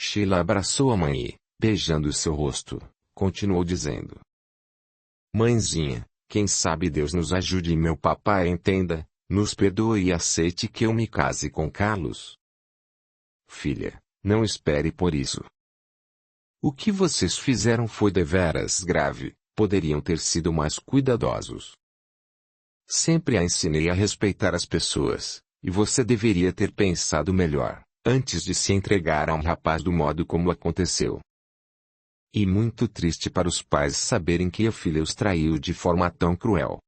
Sheila abraçou a mãe e, beijando seu rosto, continuou dizendo: Mãezinha, quem sabe Deus nos ajude e meu papai entenda, nos perdoe e aceite que eu me case com Carlos. Filha, não espere por isso. O que vocês fizeram foi deveras grave, poderiam ter sido mais cuidadosos. Sempre a ensinei a respeitar as pessoas, e você deveria ter pensado melhor, antes de se entregar a um rapaz do modo como aconteceu. E muito triste para os pais saberem que a filha os traiu de forma tão cruel.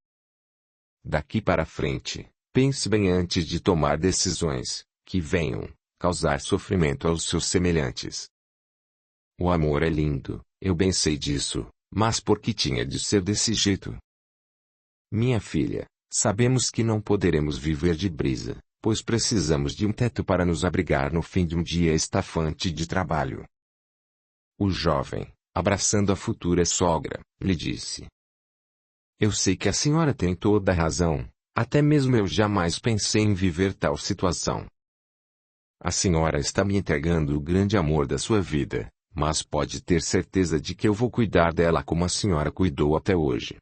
Daqui para frente, pense bem antes de tomar decisões, que venham causar sofrimento aos seus semelhantes. O amor é lindo, eu bem sei disso, mas por que tinha de ser desse jeito? Minha filha, sabemos que não poderemos viver de brisa, pois precisamos de um teto para nos abrigar no fim de um dia estafante de trabalho. O jovem, abraçando a futura sogra, lhe disse: Eu sei que a senhora tem toda a razão, até mesmo eu jamais pensei em viver tal situação. A senhora está me entregando o grande amor da sua vida, mas pode ter certeza de que eu vou cuidar dela como a senhora cuidou até hoje.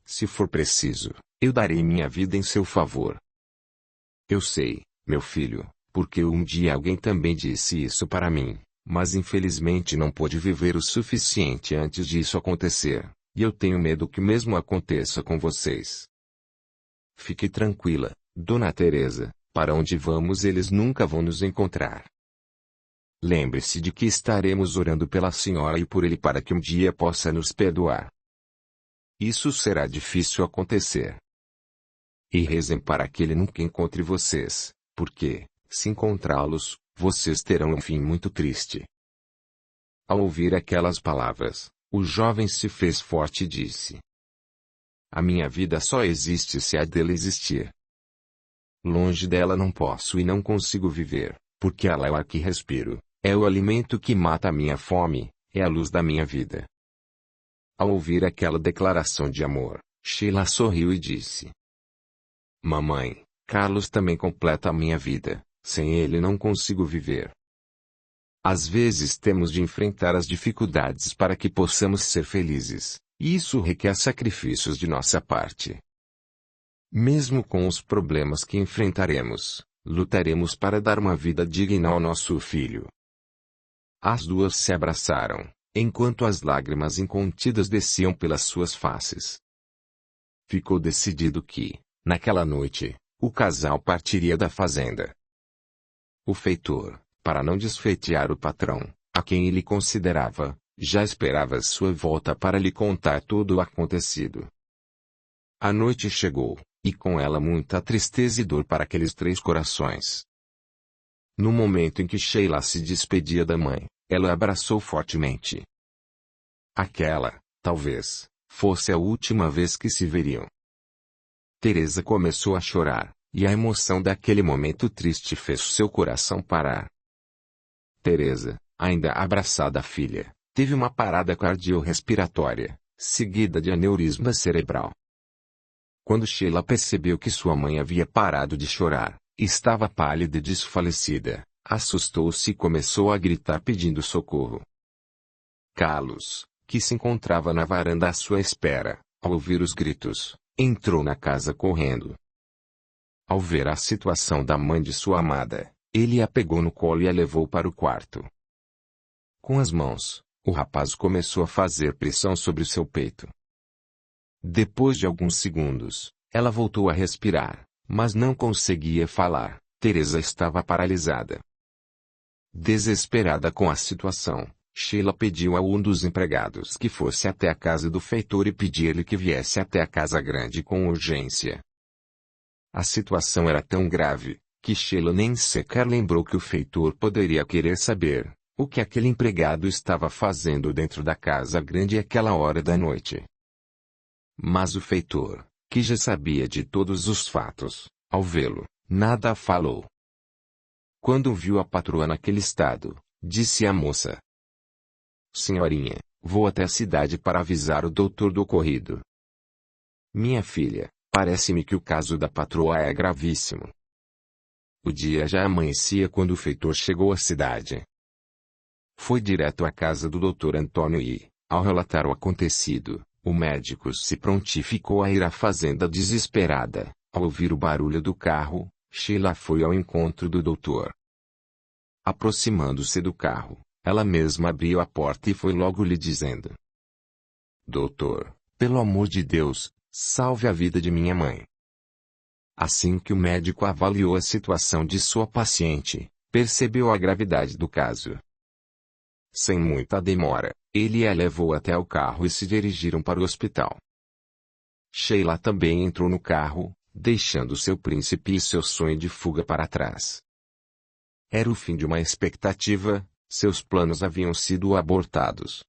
Se for preciso, eu darei minha vida em seu favor. Eu sei, meu filho, porque um dia alguém também disse isso para mim, mas infelizmente não pôde viver o suficiente antes disso acontecer, e eu tenho medo que o mesmo aconteça com vocês. Fique tranquila, Dona Teresa, para onde vamos eles nunca vão nos encontrar. Lembre-se de que estaremos orando pela senhora e por ele para que um dia possa nos perdoar. Isso será difícil acontecer. E rezem para que ele nunca encontre vocês, porque, se encontrá-los, vocês terão um fim muito triste. Ao ouvir aquelas palavras, o jovem se fez forte e disse: A minha vida só existe se a dele existir. Longe dela não posso e não consigo viver, porque ela é o ar que respiro, é o alimento que mata a minha fome, é a luz da minha vida. Ao ouvir aquela declaração de amor, Sheila sorriu e disse: Mamãe, Carlos também completa a minha vida, sem ele não consigo viver. Às vezes temos de enfrentar as dificuldades para que possamos ser felizes, e isso requer sacrifícios de nossa parte. Mesmo com os problemas que enfrentaremos, lutaremos para dar uma vida digna ao nosso filho. As duas se abraçaram, enquanto as lágrimas incontidas desciam pelas suas faces. Ficou decidido que, naquela noite, o casal partiria da fazenda. O feitor, para não desfeitear o patrão, a quem ele considerava, já esperava sua volta para lhe contar tudo o acontecido. A noite chegou, e com ela muita tristeza e dor para aqueles três corações. No momento em que Sheila se despedia da mãe, ela a abraçou fortemente. Aquela, talvez, fosse a última vez que se veriam. Teresa começou a chorar, e a emoção daquele momento triste fez seu coração parar. Teresa, ainda abraçada à filha, teve uma parada cardiorrespiratória, seguida de aneurisma cerebral. Quando Sheila percebeu que sua mãe havia parado de chorar, estava pálida e desfalecida, assustou-se e começou a gritar pedindo socorro. Carlos, que se encontrava na varanda à sua espera, ao ouvir os gritos, entrou na casa correndo. Ao ver a situação da mãe de sua amada, ele a pegou no colo e a levou para o quarto. Com as mãos, o rapaz começou a fazer pressão sobre seu peito. Depois de alguns segundos, ela voltou a respirar, mas não conseguia falar. Teresa estava paralisada. Desesperada com a situação, Sheila pediu a um dos empregados que fosse até a casa do feitor e pedir-lhe que viesse até a casa grande com urgência. A situação era tão grave, que Sheila nem sequer lembrou que o feitor poderia querer saber o que aquele empregado estava fazendo dentro da casa grande àquela hora da noite. Mas o feitor, que já sabia de todos os fatos, ao vê-lo, nada falou. Quando viu a patroa naquele estado, disse à moça: Senhorinha, vou até a cidade para avisar o doutor do ocorrido. Minha filha, parece-me que o caso da patroa é gravíssimo. O dia já amanhecia quando o feitor chegou à cidade. foi direto à casa do Dr. Antônio e, ao relatar o acontecido, o médico se prontificou a ir à fazenda desesperada. Ao ouvir o barulho do carro, Sheila foi ao encontro do doutor. Aproximando-se do carro, ela mesma abriu a porta e foi logo lhe dizendo: Doutor, pelo amor de Deus, salve a vida de minha mãe. Assim que o médico avaliou a situação de sua paciente, percebeu a gravidade do caso. Sem muita demora, ele a levou até o carro e se dirigiram para o hospital. Sheila também entrou no carro, deixando seu príncipe e seu sonho de fuga para trás. Era o fim de uma expectativa, seus planos haviam sido abortados.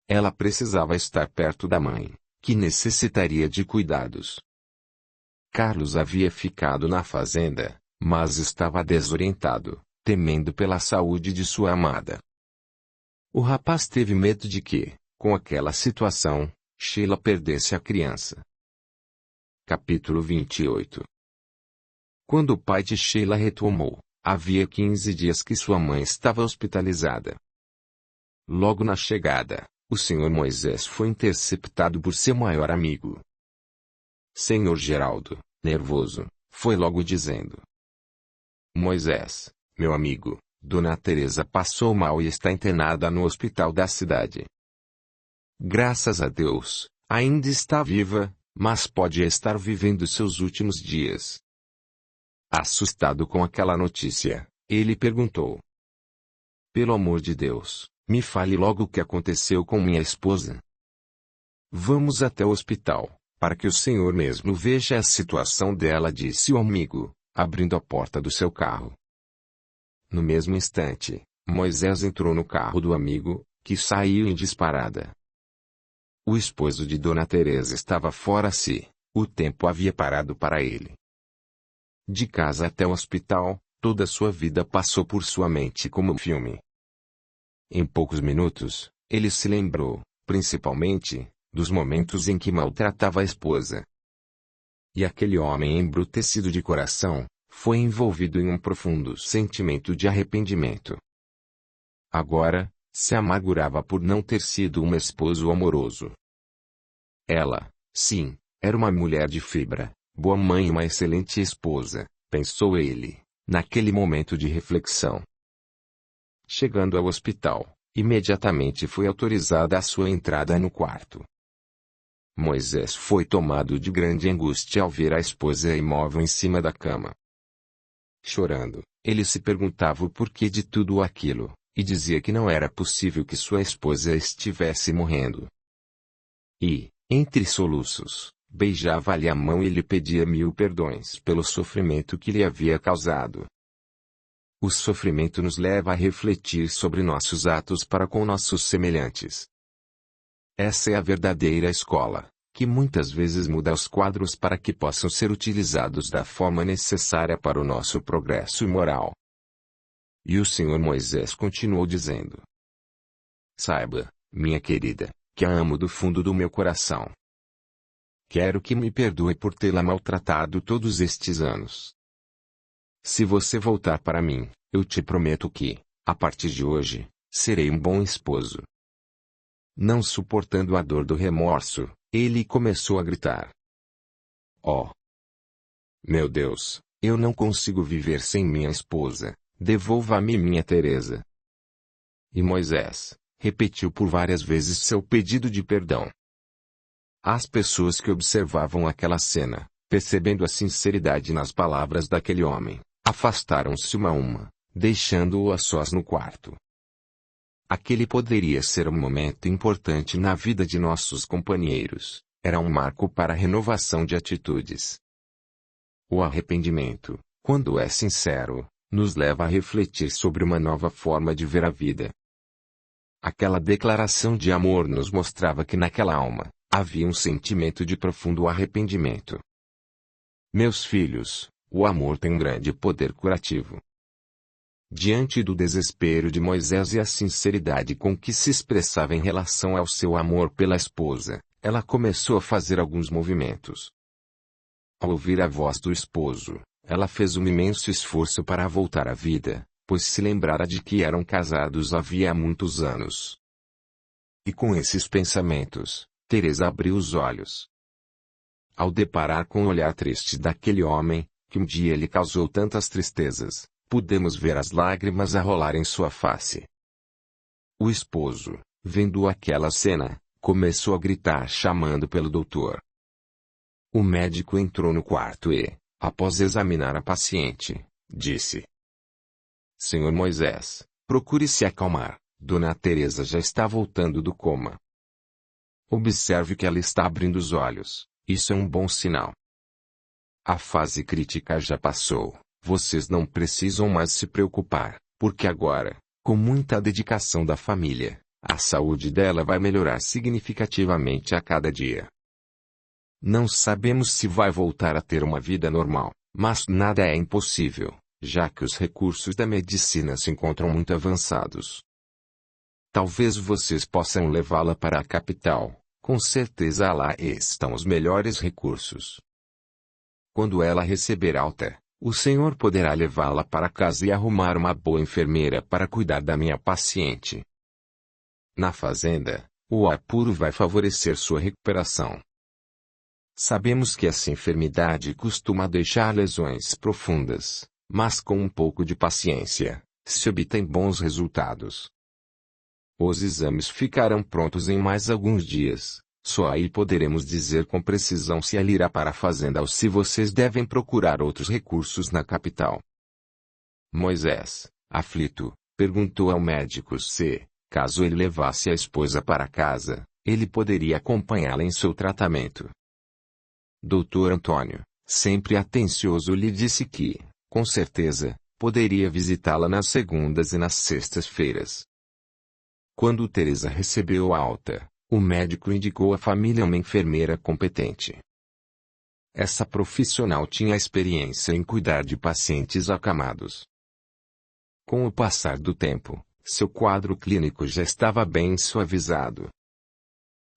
Ela precisava estar perto da mãe, que necessitaria de cuidados. Carlos havia ficado na fazenda, mas estava desorientado, temendo pela saúde de sua amada. O rapaz teve medo de que, com aquela situação, Sheila perdesse a criança. Capítulo 28. Quando o pai de Sheila retomou, havia 15 dias que sua mãe estava hospitalizada. Logo na chegada, o Sr. Moisés foi interceptado por seu maior amigo. Sr. Geraldo, nervoso, foi logo dizendo: Moisés, meu amigo, Dona Teresa passou mal e está internada no hospital da cidade. Graças a Deus, ainda está viva, mas pode estar vivendo seus últimos dias. Assustado com aquela notícia, ele perguntou: Pelo amor de Deus, me fale logo o que aconteceu com minha esposa. Vamos até o hospital, para que o senhor mesmo veja a situação dela, disse o amigo, abrindo a porta do seu carro. No mesmo instante, Moisés entrou no carro do amigo, que saiu em disparada. O esposo de Dona Teresa estava fora se, o tempo havia parado para ele. De casa até o hospital, toda sua vida passou por sua mente como um filme. Em poucos minutos, ele se lembrou, principalmente, dos momentos em que maltratava a esposa. E aquele homem embrutecido de coração, foi envolvido em um profundo sentimento de arrependimento. Agora, se amargurava por não ter sido um esposo amoroso. Ela, sim, era uma mulher de fibra, boa mãe e uma excelente esposa, pensou ele, naquele momento de reflexão. Chegando ao hospital, imediatamente foi autorizada a sua entrada no quarto. Moisés foi tomado de grande angústia ao ver a esposa imóvel em cima da cama. Chorando, ele se perguntava o porquê de tudo aquilo, e dizia que não era possível que sua esposa estivesse morrendo. E, entre soluços, beijava-lhe a mão e lhe pedia 1000 perdões pelo sofrimento que lhe havia causado. O sofrimento nos leva a refletir sobre nossos atos para com nossos semelhantes. Essa é a verdadeira escola, que muitas vezes muda os quadros para que possam ser utilizados da forma necessária para o nosso progresso moral. E o Sr. Moisés continuou dizendo: Saiba, minha querida, que a amo do fundo do meu coração. Quero que me perdoe por tê-la maltratado todos estes anos. Se você voltar para mim, eu te prometo que, a partir de hoje, serei um bom esposo. Não suportando a dor do remorso, ele começou a gritar: Oh! Meu Deus, eu não consigo viver sem minha esposa, devolva-me minha Teresa. E Moisés repetiu por várias vezes seu pedido de perdão. As pessoas que observavam aquela cena, percebendo a sinceridade nas palavras daquele homem, afastaram-se uma a uma, deixando-o a sós no quarto. Aquele poderia ser um momento importante na vida de nossos companheiros, era um marco para a renovação de atitudes. O arrependimento, quando é sincero, nos leva a refletir sobre uma nova forma de ver a vida. Aquela declaração de amor nos mostrava que naquela alma, havia um sentimento de profundo arrependimento. Meus filhos, o amor tem um grande poder curativo. Diante do desespero de Moisés e a sinceridade com que se expressava em relação ao seu amor pela esposa, ela começou a fazer alguns movimentos. Ao ouvir a voz do esposo, ela fez um imenso esforço para voltar à vida, pois se lembrara de que eram casados havia muitos anos. E com esses pensamentos, Teresa abriu os olhos. Ao deparar com o olhar triste daquele homem, que um dia lhe causou tantas tristezas, pudemos ver as lágrimas a rolar em sua face. O esposo, vendo aquela cena, começou a gritar chamando pelo doutor. O médico entrou no quarto e, após examinar a paciente, disse: Senhor Moisés, procure se acalmar, Dona Teresa já está voltando do coma. Observe que ela está abrindo os olhos, isso é um bom sinal. A fase crítica já passou, vocês não precisam mais se preocupar, porque agora, com muita dedicação da família, a saúde dela vai melhorar significativamente a cada dia. Não sabemos se vai voltar a ter uma vida normal, mas nada é impossível, já que os recursos da medicina se encontram muito avançados. Talvez vocês possam levá-la para a capital, com certeza lá estão os melhores recursos. Quando ela receber alta, o senhor poderá levá-la para casa e arrumar uma boa enfermeira para cuidar da minha paciente. Na fazenda, o ar puro vai favorecer sua recuperação. Sabemos que essa enfermidade costuma deixar lesões profundas, mas com um pouco de paciência, se obtém bons resultados. Os exames ficarão prontos em mais alguns dias, só aí poderemos dizer com precisão se ela irá para a fazenda ou se vocês devem procurar outros recursos na capital. Moisés, aflito, perguntou ao médico se, caso ele levasse a esposa para casa, ele poderia acompanhá-la em seu tratamento. Dr. Antônio, sempre atencioso, lhe disse que, com certeza, poderia visitá-la nas segundas e nas sextas-feiras. Quando Teresa recebeu a alta, o médico indicou à família uma enfermeira competente. Essa profissional tinha experiência em cuidar de pacientes acamados. Com o passar do tempo, seu quadro clínico já estava bem suavizado.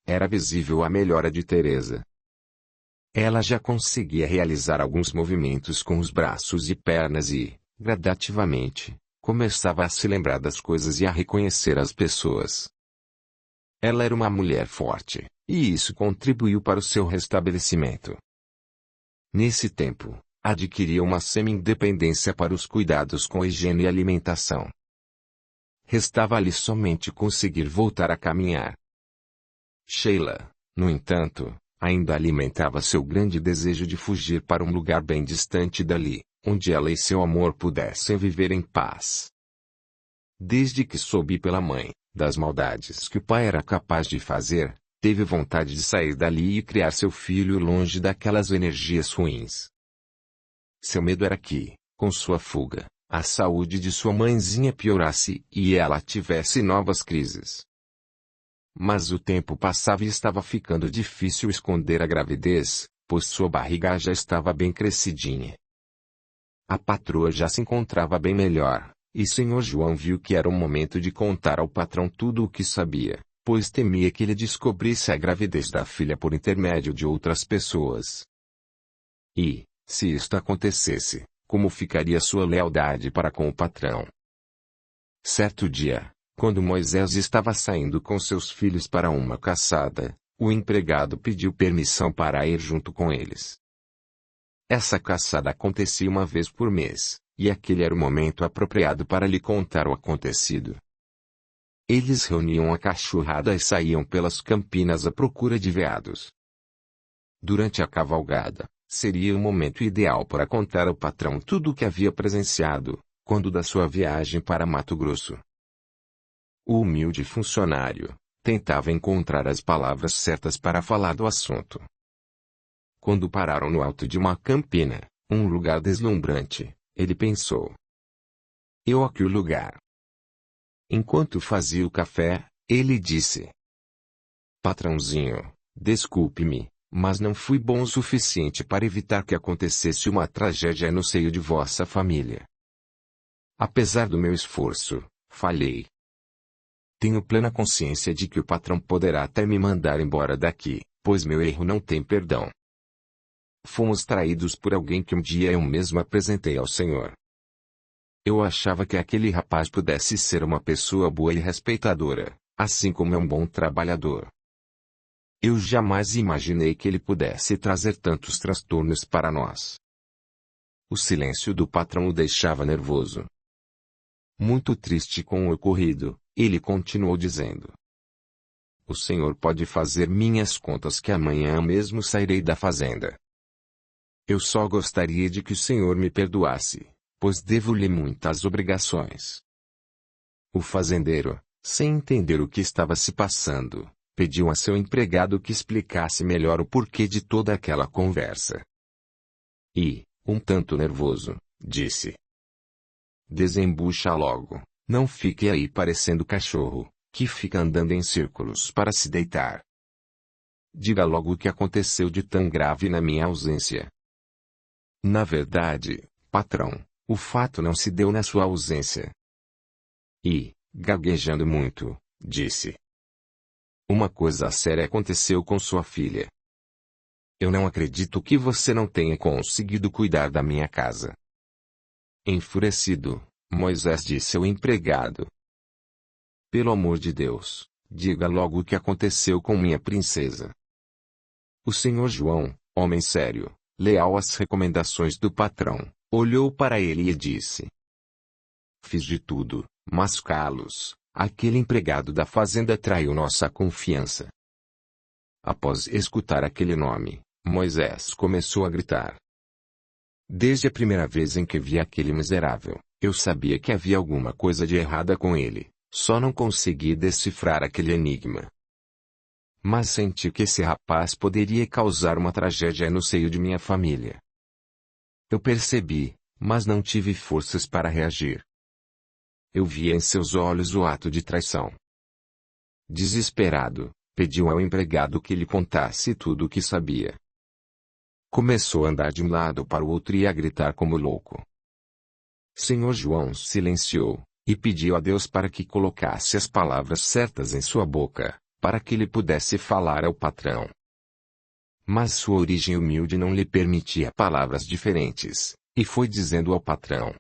Era visível a melhora de Teresa. Ela já conseguia realizar alguns movimentos com os braços e pernas e, gradativamente, começava a se lembrar das coisas e a reconhecer as pessoas. Ela era uma mulher forte, e isso contribuiu para o seu restabelecimento. Nesse tempo, adquiria uma semi-independência para os cuidados com higiene e alimentação. Restava-lhe somente conseguir voltar a caminhar. Sheila, no entanto, ainda alimentava seu grande desejo de fugir para um lugar bem distante dali, onde ela e seu amor pudessem viver em paz. Desde que soube pela mãe, das maldades que o pai era capaz de fazer, teve vontade de sair dali e criar seu filho longe daquelas energias ruins. Seu medo era que, com sua fuga, a saúde de sua mãezinha piorasse e ela tivesse novas crises. Mas o tempo passava e estava ficando difícil esconder a gravidez, pois sua barriga já estava bem crescidinha. A patroa já se encontrava bem melhor, e Sr. João viu que era o momento de contar ao patrão tudo o que sabia, pois temia que ele descobrisse a gravidez da filha por intermédio de outras pessoas. E, se isto acontecesse, como ficaria sua lealdade para com o patrão? Certo dia, quando Moisés estava saindo com seus filhos para uma caçada, o empregado pediu permissão para ir junto com eles. Essa caçada acontecia uma vez por mês, e aquele era o momento apropriado para lhe contar o acontecido. Eles reuniam a cachorrada e saíam pelas campinas à procura de veados. Durante a cavalgada, seria o momento ideal para contar ao patrão tudo o que havia presenciado, quando da sua viagem para Mato Grosso. O humilde funcionário tentava encontrar as palavras certas para falar do assunto. Quando pararam no alto de uma campina, um lugar deslumbrante, ele pensou: "Eu aqui o lugar." Enquanto fazia o café, ele disse: "Patrãozinho, desculpe-me, mas não fui bom o suficiente para evitar que acontecesse uma tragédia no seio de vossa família. Apesar do meu esforço, falhei. Tenho plena consciência de que o patrão poderá até me mandar embora daqui, pois meu erro não tem perdão. Fomos traídos por alguém que um dia eu mesmo apresentei ao Senhor. Eu achava que aquele rapaz pudesse ser uma pessoa boa e respeitadora, assim como é um bom trabalhador. Eu jamais imaginei que ele pudesse trazer tantos transtornos para nós. O silêncio do patrão o deixava nervoso. Muito triste com o ocorrido, ele continuou dizendo: "O senhor pode fazer minhas contas que amanhã mesmo sairei da fazenda. Eu só gostaria de que o senhor me perdoasse, pois devo-lhe muitas obrigações." O fazendeiro, sem entender o que estava se passando, pediu a seu empregado que explicasse melhor o porquê de toda aquela conversa. E, um tanto nervoso, disse: "Desembucha logo, não fique aí parecendo cachorro, que fica andando em círculos para se deitar. Diga logo o que aconteceu de tão grave na minha ausência." "Na verdade, patrão, o fato não se deu na sua ausência." E, gaguejando muito, disse: "Uma coisa séria aconteceu com sua filha. Eu não acredito que você não tenha conseguido cuidar da minha casa." Enfurecido, Moisés disse ao empregado: "Pelo amor de Deus, diga logo o que aconteceu com minha princesa." O senhor João, homem sério, leal às recomendações do patrão, olhou para ele e disse: "Fiz de tudo, mas Carlos, aquele empregado da fazenda traiu nossa confiança." Após escutar aquele nome, Moisés começou a gritar: "Desde a primeira vez em que vi aquele miserável, eu sabia que havia alguma coisa de errada com ele, só não consegui decifrar aquele enigma. Mas senti que esse rapaz poderia causar uma tragédia no seio de minha família. Eu percebi, mas não tive forças para reagir. Eu via em seus olhos o ato de traição." Desesperado, pediu ao empregado que lhe contasse tudo o que sabia. Começou a andar de um lado para o outro e a gritar como louco. Senhor João silenciou, e pediu a Deus para que colocasse as palavras certas em sua boca, para que ele pudesse falar ao patrão. Mas sua origem humilde não lhe permitia palavras diferentes, e foi dizendo ao patrão: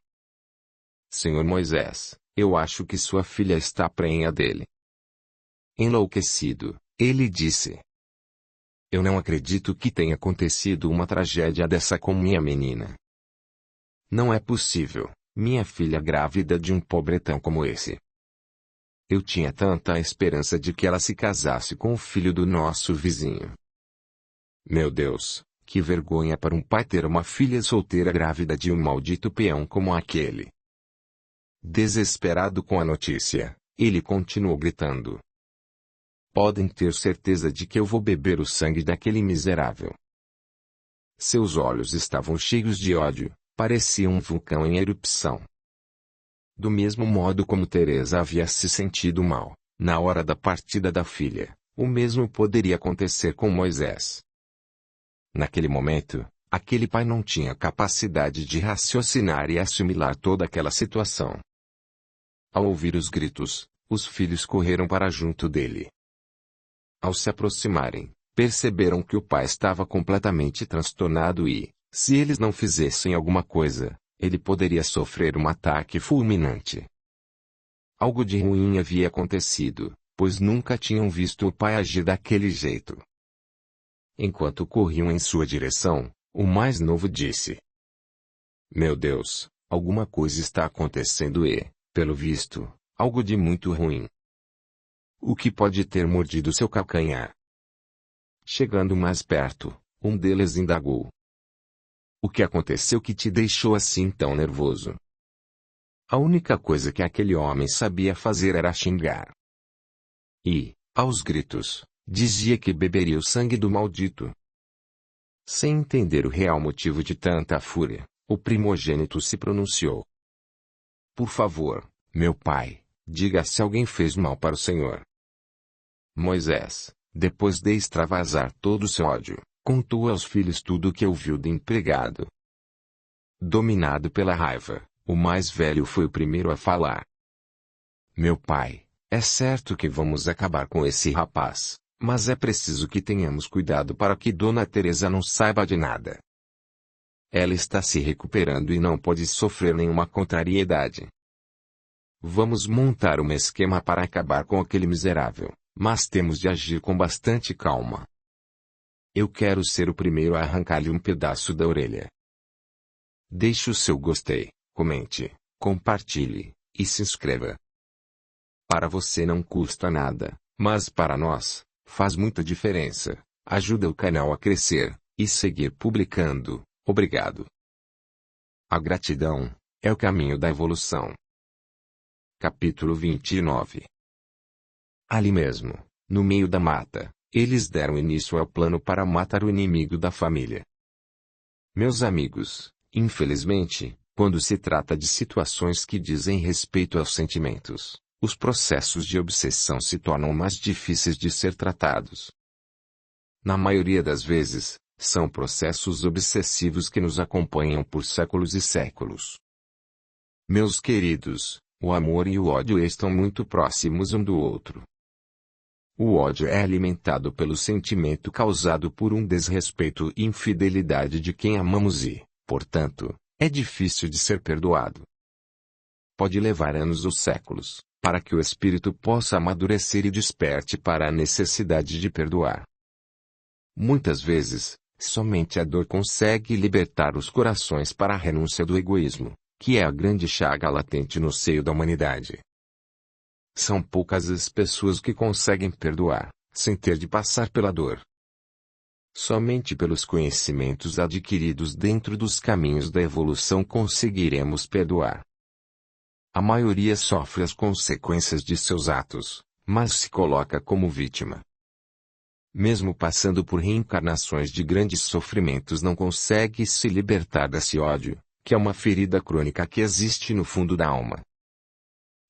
"Senhor Moisés, eu acho que sua filha está prenha dele." Enlouquecido, ele disse: "Eu não acredito que tenha acontecido uma tragédia dessa com minha menina. Não é possível, minha filha grávida de um pobretão como esse. Eu tinha tanta esperança de que ela se casasse com o filho do nosso vizinho. Meu Deus, que vergonha para um pai ter uma filha solteira grávida de um maldito peão como aquele." Desesperado com a notícia, ele continuou gritando: "Podem ter certeza de que eu vou beber o sangue daquele miserável." Seus olhos estavam cheios de ódio, parecia um vulcão em erupção. Do mesmo modo como Teresa havia se sentido mal, na hora da partida da filha, o mesmo poderia acontecer com Moisés. Naquele momento, aquele pai não tinha capacidade de raciocinar e assimilar toda aquela situação. Ao ouvir os gritos, os filhos correram para junto dele. Ao se aproximarem, perceberam que o pai estava completamente transtornado e, se eles não fizessem alguma coisa, ele poderia sofrer um ataque fulminante. Algo de ruim havia acontecido, pois nunca tinham visto o pai agir daquele jeito. Enquanto corriam em sua direção, o mais novo disse: "Meu Deus, alguma coisa está acontecendo e, pelo visto, algo de muito ruim. O que pode ter mordido seu calcanhar?" Chegando mais perto, um deles indagou: "O que aconteceu que te deixou assim tão nervoso?" A única coisa que aquele homem sabia fazer era xingar. E, aos gritos, dizia que beberia o sangue do maldito. Sem entender o real motivo de tanta fúria, o primogênito se pronunciou: "Por favor, meu pai, diga se alguém fez mal para o senhor." Moisés, depois de extravasar todo o seu ódio, contou aos filhos tudo o que ouviu do empregado. Dominado pela raiva, o mais velho foi o primeiro a falar: "Meu pai, é certo que vamos acabar com esse rapaz, mas é preciso que tenhamos cuidado para que Dona Teresa não saiba de nada." ela está se recuperando e não pode sofrer nenhuma contrariedade. Vamos montar um esquema para acabar com aquele miserável, mas temos de agir com bastante calma. Eu quero ser o primeiro a arrancar-lhe um pedaço da orelha. Deixe o seu gostei, comente, compartilhe, e se inscreva. Para você não custa nada, mas para nós, faz muita diferença. Ajuda o canal a crescer, e seguir publicando. Obrigado. A gratidão é o caminho da evolução. Capítulo 29. Ali mesmo, no meio da mata, eles deram início ao plano para matar o inimigo da família. Meus amigos, infelizmente, quando se trata de situações que dizem respeito aos sentimentos, os processos de obsessão se tornam mais difíceis de ser tratados. Na maioria das vezes, são processos obsessivos que nos acompanham por séculos e séculos. Meus queridos, o amor e o ódio estão muito próximos um do outro. O ódio é alimentado pelo sentimento causado por um desrespeito e infidelidade de quem amamos e, portanto, é difícil de ser perdoado. Pode levar anos ou séculos, para que o espírito possa amadurecer e desperte para a necessidade de perdoar. Muitas vezes, somente a dor consegue libertar os corações para a renúncia do egoísmo, que é a grande chaga latente no seio da humanidade. São poucas as pessoas que conseguem perdoar, sem ter de passar pela dor. Somente pelos conhecimentos adquiridos dentro dos caminhos da evolução conseguiremos perdoar. A maioria sofre as consequências de seus atos, mas se coloca como vítima. Mesmo passando por reencarnações de grandes sofrimentos, não consegue se libertar desse ódio, que é uma ferida crônica que existe no fundo da alma.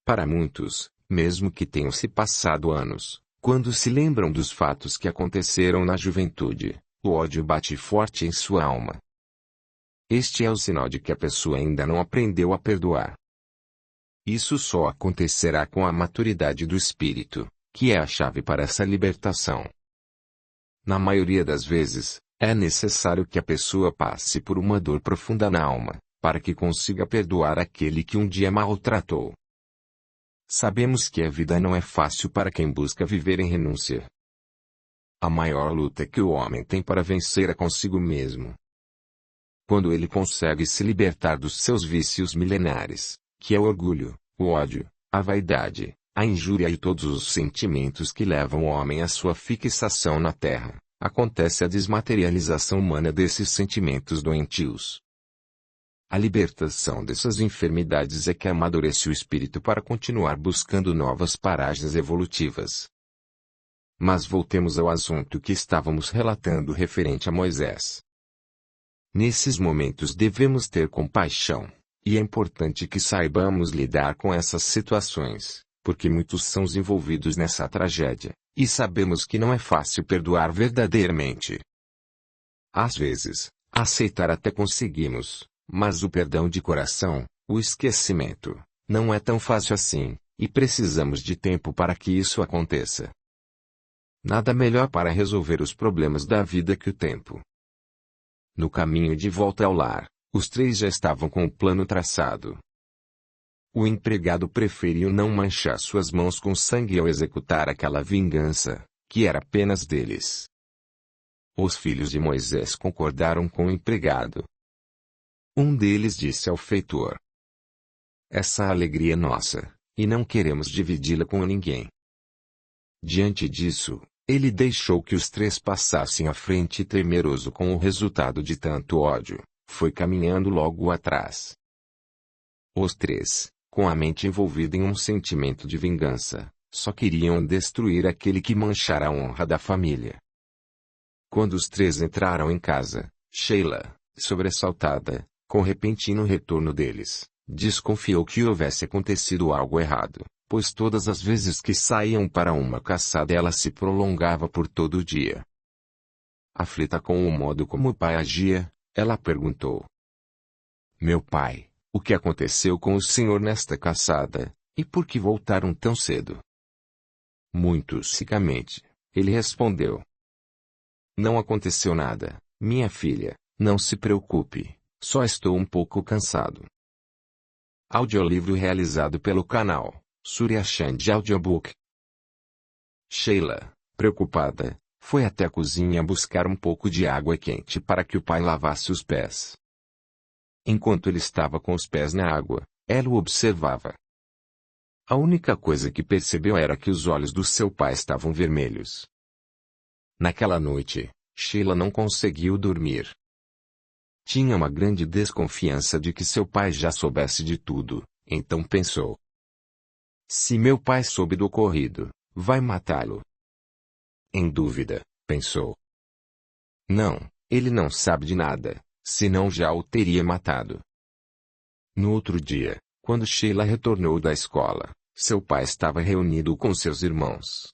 Para muitos, mesmo que tenham se passado anos, quando se lembram dos fatos que aconteceram na juventude, o ódio bate forte em sua alma. Este é o sinal de que a pessoa ainda não aprendeu a perdoar. Isso só acontecerá com a maturidade do espírito, que é a chave para essa libertação. Na maioria das vezes, é necessário que a pessoa passe por uma dor profunda na alma, para que consiga perdoar aquele que um dia maltratou. Sabemos que a vida não é fácil para quem busca viver em renúncia. A maior luta que o homem tem para vencer é consigo mesmo. Quando ele consegue se libertar dos seus vícios milenares, que é o orgulho, o ódio, a vaidade, a injúria e todos os sentimentos que levam o homem à sua fixação na terra, acontece a desmaterialização humana desses sentimentos doentios. A libertação dessas enfermidades é que amadurece o espírito para continuar buscando novas paragens evolutivas. Mas voltemos ao assunto que estávamos relatando referente a Moisés. Nesses momentos devemos ter compaixão, e é importante que saibamos lidar com essas situações, porque muitos são os envolvidos nessa tragédia, e sabemos que não é fácil perdoar verdadeiramente. Às vezes, aceitar até conseguimos, mas o perdão de coração, o esquecimento, não é tão fácil assim, e precisamos de tempo para que isso aconteça. Nada melhor para resolver os problemas da vida que o tempo. No caminho de volta ao lar, os três já estavam com o plano traçado. O empregado preferiu não manchar suas mãos com sangue ao executar aquela vingança, que era apenas deles. Os filhos de Moisés concordaram com o empregado. Um deles disse ao feitor: "Essa alegria é nossa, e não queremos dividi-la com ninguém." Diante disso, ele deixou que os três passassem à frente e, temeroso com o resultado de tanto ódio, foi caminhando logo atrás. Os três, com a mente envolvida em um sentimento de vingança, só queriam destruir aquele que manchara a honra da família. Quando os três entraram em casa, Sheila, sobressaltada, com o repentino retorno deles, desconfiou que houvesse acontecido algo errado, pois todas as vezes que saíam para uma caçada ela se prolongava por todo o dia. Aflita com o modo como o pai agia, ela perguntou: "Meu pai, o que aconteceu com o senhor nesta caçada, e por que voltaram tão cedo?" Muito secamente, ele respondeu: "Não aconteceu nada, minha filha, não se preocupe, só estou um pouco cansado. Audiolivro realizado pelo canal Surya Chand Audiobook. Sheila, preocupada, foi até a cozinha buscar um pouco de água quente para que o pai lavasse os pés. Enquanto ele estava com os pés na água, ela o observava. A única coisa que percebeu era que os olhos do seu pai estavam vermelhos. Naquela noite, Sheila não conseguiu dormir. Tinha uma grande desconfiança de que seu pai já soubesse de tudo, então pensou: se meu pai soube do ocorrido, vai matá-lo. Em dúvida, pensou: não, ele não sabe de nada, senão já o teria matado. No outro dia, quando Sheila retornou da escola, seu pai estava reunido com seus irmãos.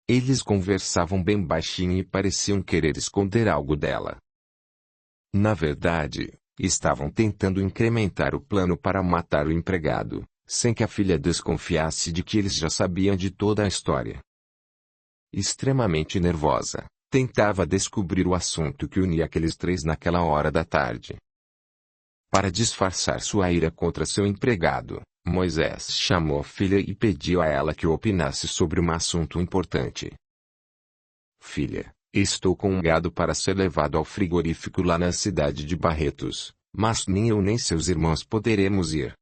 Eles conversavam bem baixinho e pareciam querer esconder algo dela. Na verdade, estavam tentando incrementar o plano para matar o empregado, sem que a filha desconfiasse de que eles já sabiam de toda a história. Extremamente nervosa, tentava descobrir o assunto que unia aqueles três naquela hora da tarde. Para disfarçar sua ira contra seu empregado, Moisés chamou a filha e pediu a ela que opinasse sobre um assunto importante. Filha, estou com um gado para ser levado ao frigorífico lá na cidade de Barretos, mas nem eu nem seus irmãos poderemos ir.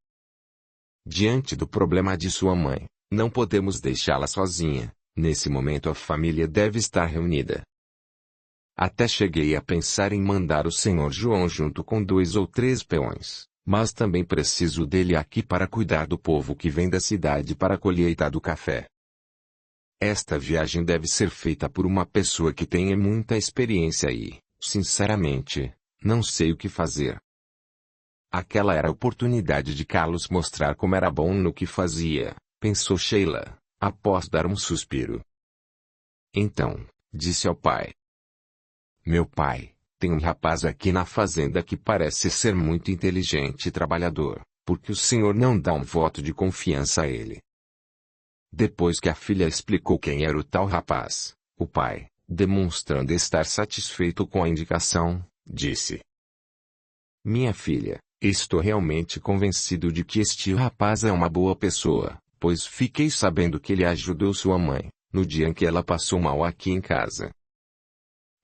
Diante do problema de sua mãe, não podemos deixá-la sozinha, nesse momento a família deve estar reunida. Até cheguei a pensar em mandar o Sr. João junto com 2 ou 3 peões, mas também preciso dele aqui para cuidar do povo que vem da cidade para a colheita do café. Esta viagem deve ser feita por uma pessoa que tenha muita experiência e, sinceramente, não sei o que fazer. Aquela era a oportunidade de Carlos mostrar como era bom no que fazia, pensou Sheila, após dar um suspiro. Então, disse ao pai: meu pai, tem um rapaz aqui na fazenda que parece ser muito inteligente e trabalhador, porque o senhor não dá um voto de confiança a ele. Depois que a filha explicou quem era o tal rapaz, o pai, demonstrando estar satisfeito com a indicação, disse: minha filha, estou realmente convencido de que este rapaz é uma boa pessoa, pois fiquei sabendo que ele ajudou sua mãe, no dia em que ela passou mal aqui em casa.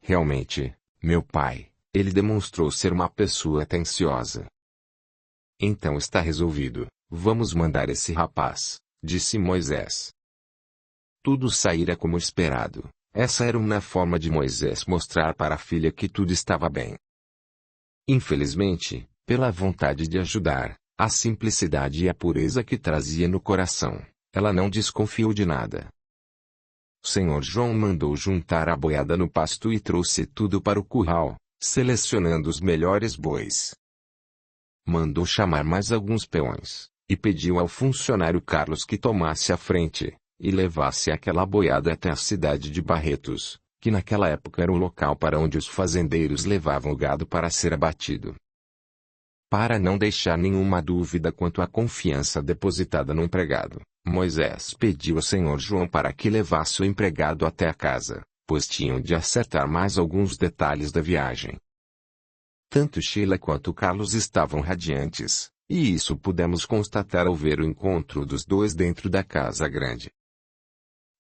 Realmente, meu pai, ele demonstrou ser uma pessoa atenciosa. Então está resolvido, vamos mandar esse rapaz, disse Moisés. Tudo saíra como esperado. Essa era uma forma de Moisés mostrar para a filha que tudo estava bem. Infelizmente, pela vontade de ajudar, a simplicidade e a pureza que trazia no coração, ela não desconfiou de nada. O Sr. João mandou juntar a boiada no pasto e trouxe tudo para o curral, selecionando os melhores bois. Mandou chamar mais alguns peões, e pediu ao funcionário Carlos que tomasse a frente, e levasse aquela boiada até a cidade de Barretos, que naquela época era o local para onde os fazendeiros levavam o gado para ser abatido. Para não deixar nenhuma dúvida quanto à confiança depositada no empregado, Moisés pediu ao Sr. João para que levasse o empregado até a casa, pois tinham de acertar mais alguns detalhes da viagem. Tanto Sheila quanto Carlos estavam radiantes, e isso pudemos constatar ao ver o encontro dos dois dentro da casa grande.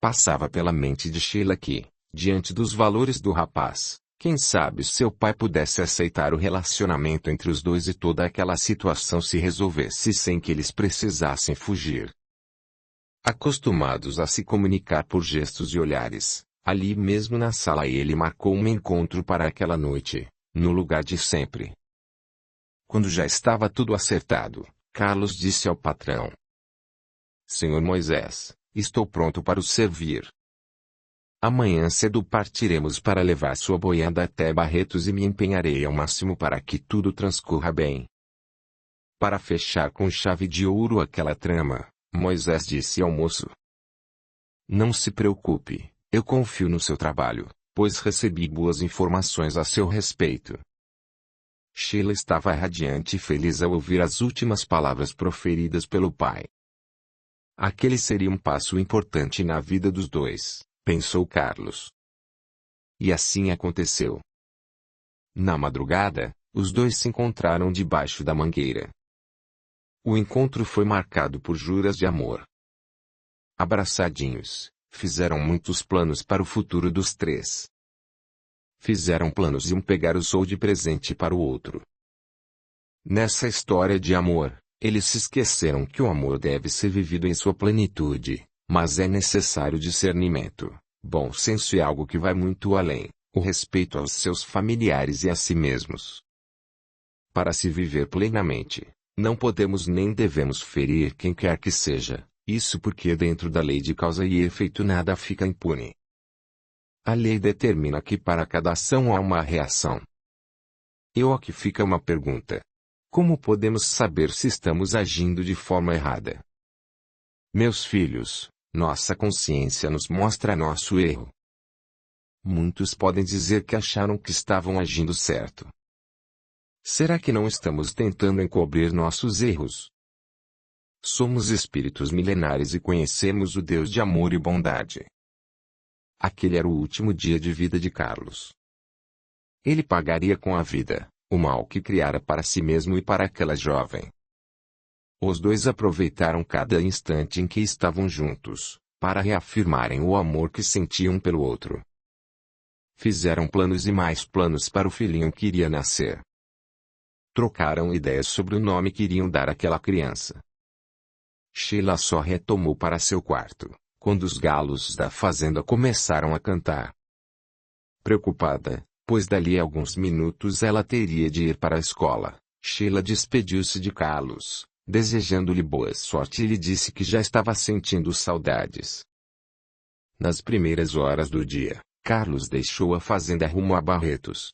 Passava pela mente de Sheila que, diante dos valores do rapaz, quem sabe seu pai pudesse aceitar o relacionamento entre os dois e toda aquela situação se resolvesse sem que eles precisassem fugir. Acostumados a se comunicar por gestos e olhares, ali mesmo na sala ele marcou um encontro para aquela noite, no lugar de sempre. Quando já estava tudo acertado, Carlos disse ao patrão: Senhor Moisés, estou pronto para o servir. Amanhã cedo partiremos para levar sua boiada até Barretos e me empenharei ao máximo para que tudo transcorra bem. Para fechar com chave de ouro aquela trama, Moisés disse ao moço: não se preocupe, eu confio no seu trabalho, pois recebi boas informações a seu respeito. Sheila estava radiante e feliz ao ouvir as últimas palavras proferidas pelo pai. Aquele seria um passo importante na vida dos dois, pensou Carlos. E assim aconteceu. Na madrugada, os dois se encontraram debaixo da mangueira. O encontro foi marcado por juras de amor. Abraçadinhos, fizeram muitos planos para o futuro dos três. Fizeram planos de um pegar o sol de presente para o outro. Nessa história de amor, eles se esqueceram que o amor deve ser vivido em sua plenitude, mas é necessário discernimento, bom senso e algo que vai muito além, o respeito aos seus familiares e a si mesmos. Para se viver plenamente, não podemos nem devemos ferir quem quer que seja, isso porque dentro da lei de causa e efeito nada fica impune. A lei determina que para cada ação há uma reação. E aqui fica uma pergunta. Como podemos saber se estamos agindo de forma errada? Meus filhos, nossa consciência nos mostra nosso erro. Muitos podem dizer que acharam que estavam agindo certo. Será que não estamos tentando encobrir nossos erros? Somos espíritos milenares e conhecemos o Deus de amor e bondade. Aquele era o último dia de vida de Carlos. Ele pagaria com a vida o mal que criara para si mesmo e para aquela jovem. Os dois aproveitaram cada instante em que estavam juntos, para reafirmarem o amor que sentiam pelo outro. Fizeram planos e mais planos para o filhinho que iria nascer. Trocaram ideias sobre o nome que iriam dar àquela criança. Sheila só retomou para seu quarto, quando os galos da fazenda começaram a cantar. Preocupada, pois dali a alguns minutos ela teria de ir para a escola, Sheila despediu-se de Carlos, desejando-lhe boa sorte e lhe disse que já estava sentindo saudades. Nas primeiras horas do dia, Carlos deixou a fazenda rumo a Barretos.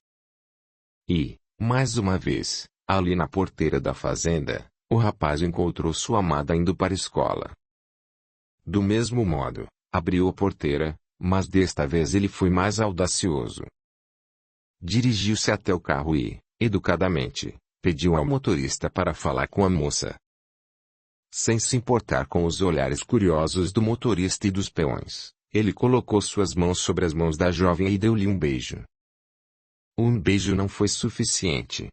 E, mais uma vez, ali na porteira da fazenda, o rapaz encontrou sua amada indo para a escola. Do mesmo modo, abriu a porteira, mas desta vez ele foi mais audacioso. Dirigiu-se até o carro e, educadamente, pediu ao motorista para falar com a moça. Sem se importar com os olhares curiosos do motorista e dos peões, ele colocou suas mãos sobre as mãos da jovem e deu-lhe um beijo. Um beijo não foi suficiente.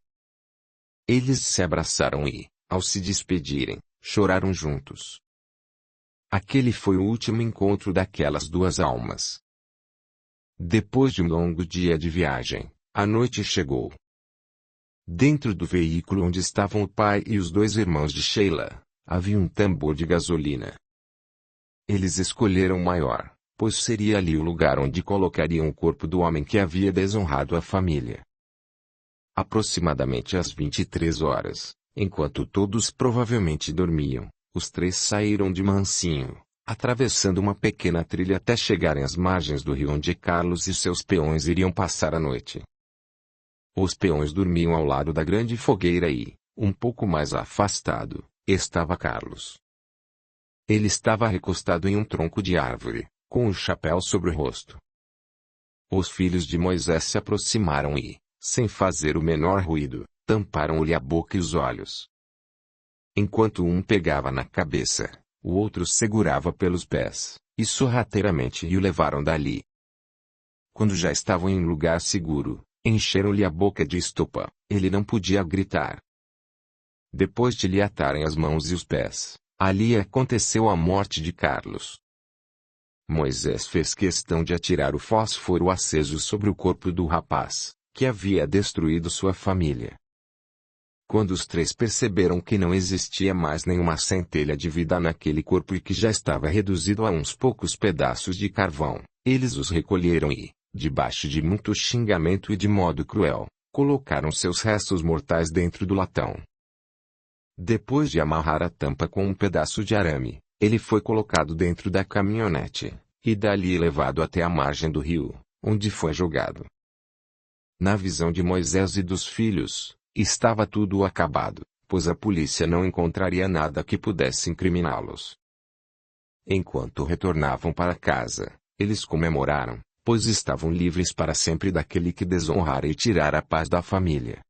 Eles se abraçaram e, ao se despedirem, choraram juntos. Aquele foi o último encontro daquelas duas almas. Depois de um longo dia de viagem, a noite chegou. Dentro do veículo onde estavam o pai e os dois irmãos de Sheila, havia um tambor de gasolina. Eles escolheram o maior, pois seria ali o lugar onde colocariam o corpo do homem que havia desonrado a família. Aproximadamente às 23 horas, enquanto todos provavelmente dormiam, os três saíram de mansinho, atravessando uma pequena trilha até chegarem às margens do rio onde Carlos e seus peões iriam passar a noite. Os peões dormiam ao lado da grande fogueira e, um pouco mais afastado, estava Carlos. Ele estava recostado em um tronco de árvore, com o chapéu sobre o rosto. Os filhos de Moisés se aproximaram e, sem fazer o menor ruído, tamparam-lhe a boca e os olhos. Enquanto um pegava na cabeça, o outro segurava pelos pés, e sorrateiramente o levaram dali. Quando já estavam em lugar seguro, encheram-lhe a boca de estopa, ele não podia gritar. Depois de lhe atarem as mãos e os pés, ali aconteceu a morte de Carlos. Moisés fez questão de atirar o fósforo aceso sobre o corpo do rapaz, que havia destruído sua família. Quando os três perceberam que não existia mais nenhuma centelha de vida naquele corpo e que já estava reduzido a uns poucos pedaços de carvão, eles os recolheram e, debaixo de muito xingamento e de modo cruel, colocaram seus restos mortais dentro do latão. Depois de amarrar a tampa com um pedaço de arame, ele foi colocado dentro da caminhonete, e dali levado até a margem do rio, onde foi jogado. Na visão de Moisés e dos filhos, estava tudo acabado, pois a polícia não encontraria nada que pudesse incriminá-los. Enquanto retornavam para casa, eles comemoraram, pois estavam livres para sempre daquele que desonrara e tirara a paz da família.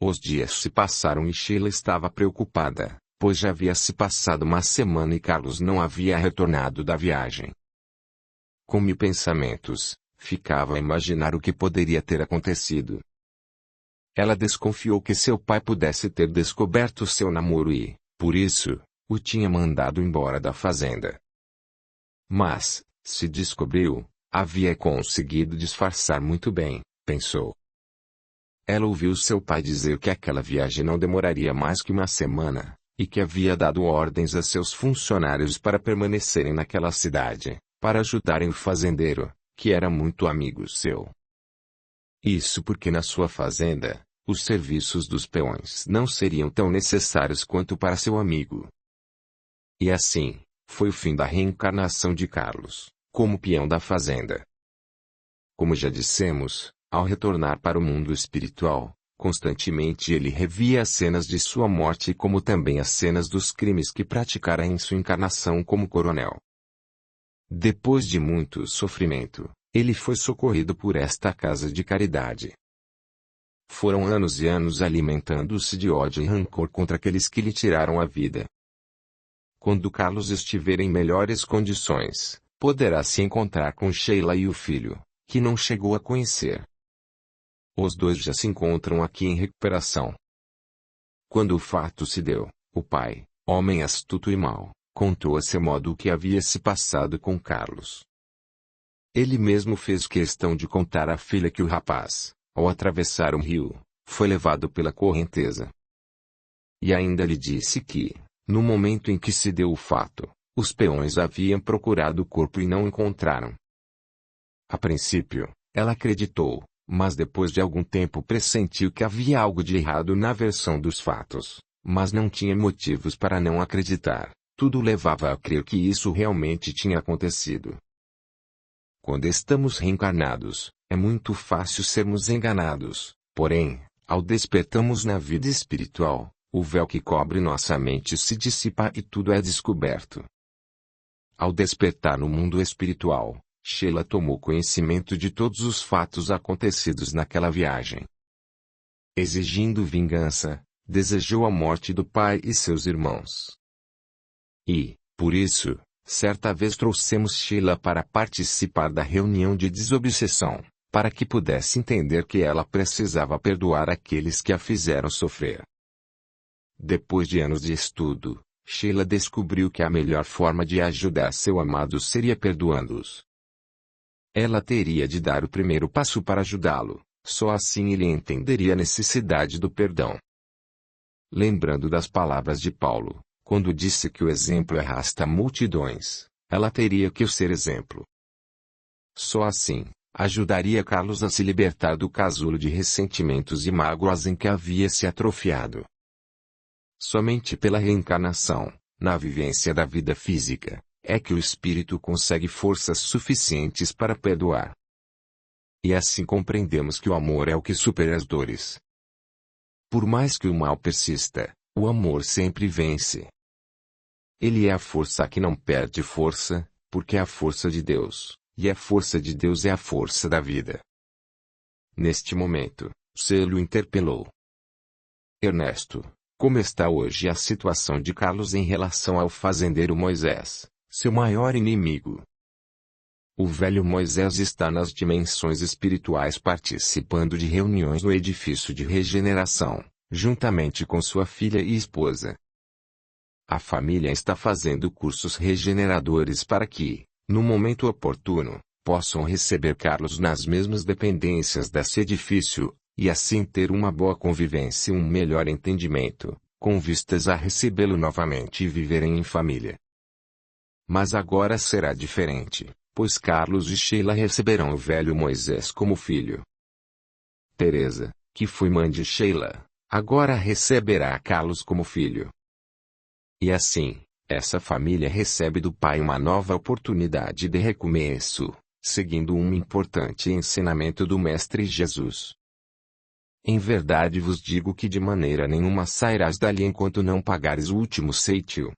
Os dias se passaram e Sheila estava preocupada, pois já havia se passado uma semana e Carlos não havia retornado da viagem. Com mil pensamentos, ficava a imaginar o que poderia ter acontecido. ela desconfiou que seu pai pudesse ter descoberto seu namoro e, por isso, o tinha mandado embora da fazenda. Mas, se descobriu, havia conseguido disfarçar muito bem, pensou. Ela ouviu seu pai dizer que aquela viagem não demoraria mais que uma semana, e que havia dado ordens a seus funcionários para permanecerem naquela cidade, para ajudarem o fazendeiro, que era muito amigo seu. Isso porque na sua fazenda, os serviços dos peões não seriam tão necessários quanto para seu amigo. E assim, foi o fim da reencarnação de Carlos, como peão da fazenda. Como já dissemos, ao retornar para o mundo espiritual, constantemente ele revia as cenas de sua morte como também as cenas dos crimes que praticara em sua encarnação como coronel. Depois de muito sofrimento, ele foi socorrido por esta casa de caridade. Foram anos e anos alimentando-se de ódio e rancor contra aqueles que lhe tiraram a vida. Quando Carlos estiver em melhores condições, poderá se encontrar com Sheila e o filho, que não chegou a conhecer. Os dois já se encontram aqui em recuperação. Quando o fato se deu, o pai, homem astuto e mau, contou a seu modo o que havia se passado com Carlos. Ele mesmo fez questão de contar à filha que o rapaz, ao atravessar um rio, foi levado pela correnteza. E ainda lhe disse que, no momento em que se deu o fato, os peões haviam procurado o corpo e não encontraram. A princípio, ela acreditou, mas depois de algum tempo pressentiu que havia algo de errado na versão dos fatos, mas não tinha motivos para não acreditar. Tudo levava a crer que isso realmente tinha acontecido. Quando estamos reencarnados, é muito fácil sermos enganados, porém, ao despertarmos na vida espiritual, o véu que cobre nossa mente se dissipa e tudo é descoberto. Ao despertar no mundo espiritual, Sheila tomou conhecimento de todos os fatos acontecidos naquela viagem. Exigindo vingança, desejou a morte do pai e seus irmãos. E, por isso, certa vez trouxemos Sheila para participar da reunião de desobsessão, para que pudesse entender que ela precisava perdoar aqueles que a fizeram sofrer. Depois de anos de estudo, Sheila descobriu que a melhor forma de ajudar seu amado seria perdoando-os. Ela teria de dar o primeiro passo para ajudá-lo, só assim ele entenderia a necessidade do perdão. Lembrando das palavras de Paulo, quando disse que o exemplo arrasta multidões, ela teria que ser exemplo. Só assim, ajudaria Carlos a se libertar do casulo de ressentimentos e mágoas em que havia se atrofiado. Somente pela reencarnação, na vivência da vida física, é que o espírito consegue forças suficientes para perdoar. E assim compreendemos que o amor é o que supera as dores. Por mais que o mal persista, o amor sempre vence. Ele é a força que não perde força, porque é a força de Deus, e a força de Deus é a força da vida. Neste momento, Célio interpelou. Ernesto, como está hoje a situação de Carlos em relação ao fazendeiro Moisés, seu maior inimigo? O velho Moisés está nas dimensões espirituais participando de reuniões no edifício de regeneração, juntamente com sua filha e esposa. A família está fazendo cursos regeneradores para que, no momento oportuno, possam receber Carlos nas mesmas dependências desse edifício, e assim ter uma boa convivência e um melhor entendimento, com vistas a recebê-lo novamente e viverem em família. Mas agora será diferente, pois Carlos e Sheila receberão o velho Moisés como filho. Teresa, que foi mãe de Sheila, agora receberá Carlos como filho. E assim, essa família recebe do pai uma nova oportunidade de recomeço, seguindo um importante ensinamento do Mestre Jesus. Em verdade vos digo que de maneira nenhuma sairás dali enquanto não pagares o último ceitil.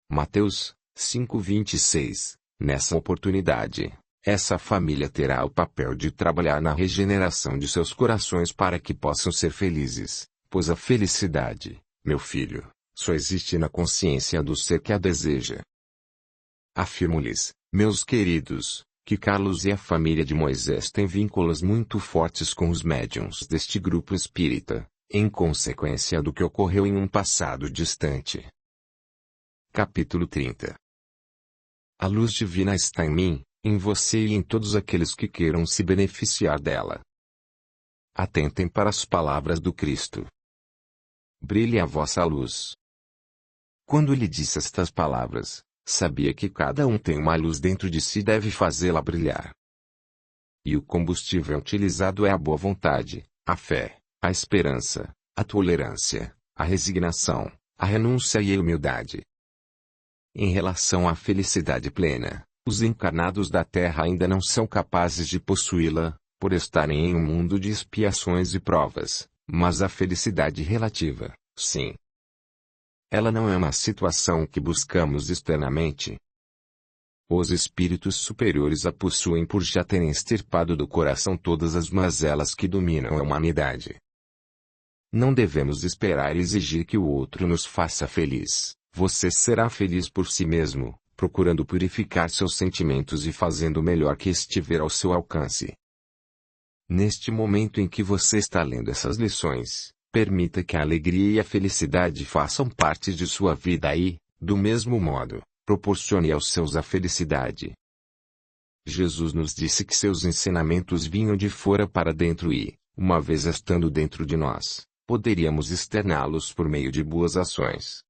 Mateus 5:26. Nessa oportunidade, essa família terá o papel de trabalhar na regeneração de seus corações para que possam ser felizes, pois a felicidade, meu filho, só existe na consciência do ser que a deseja. Afirmo-lhes, meus queridos, que Carlos e a família de Moisés têm vínculos muito fortes com os médiuns deste grupo espírita, em consequência do que ocorreu em um passado distante. Capítulo 30. A luz divina está em mim, em você e em todos aqueles que queiram se beneficiar dela. Atentem para as palavras do Cristo. Brilhe a vossa luz. Quando ele disse estas palavras, sabia que cada um tem uma luz dentro de si e deve fazê-la brilhar. E o combustível utilizado é a boa vontade, a fé, a esperança, a tolerância, a resignação, a renúncia e a humildade. Em relação à felicidade plena, os encarnados da Terra ainda não são capazes de possuí-la, por estarem em um mundo de expiações e provas, mas a felicidade relativa, sim. Ela não é uma situação que buscamos externamente. Os espíritos superiores a possuem por já terem extirpado do coração todas as mazelas que dominam a humanidade. Não devemos esperar e exigir que o outro nos faça feliz. Você será feliz por si mesmo, procurando purificar seus sentimentos e fazendo o melhor que estiver ao seu alcance. Neste momento em que você está lendo essas lições, permita que a alegria e a felicidade façam parte de sua vida e, do mesmo modo, proporcione aos seus a felicidade. Jesus nos disse que seus ensinamentos vinham de fora para dentro e, uma vez estando dentro de nós, poderíamos externá-los por meio de boas ações.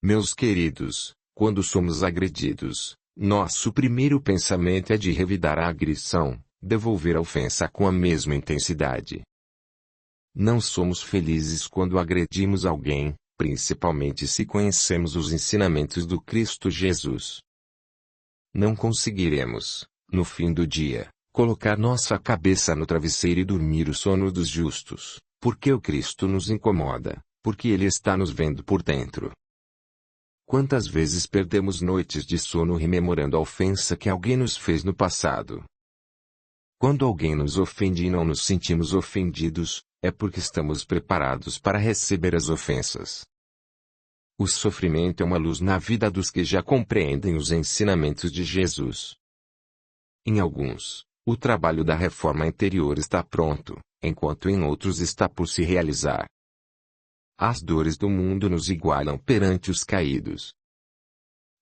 Meus queridos, quando somos agredidos, nosso primeiro pensamento é de revidar a agressão, devolver a ofensa com a mesma intensidade. Não somos felizes quando agredimos alguém, principalmente se conhecemos os ensinamentos do Cristo Jesus. Não conseguiremos, no fim do dia, colocar nossa cabeça no travesseiro e dormir o sono dos justos, porque o Cristo nos incomoda, porque Ele está nos vendo por dentro. Quantas vezes perdemos noites de sono rememorando a ofensa que alguém nos fez no passado? Quando alguém nos ofende e não nos sentimos ofendidos, é porque estamos preparados para receber as ofensas. O sofrimento é uma luz na vida dos que já compreendem os ensinamentos de Jesus. Em alguns, o trabalho da reforma interior está pronto, enquanto em outros está por se realizar. As dores do mundo nos igualam perante os caídos.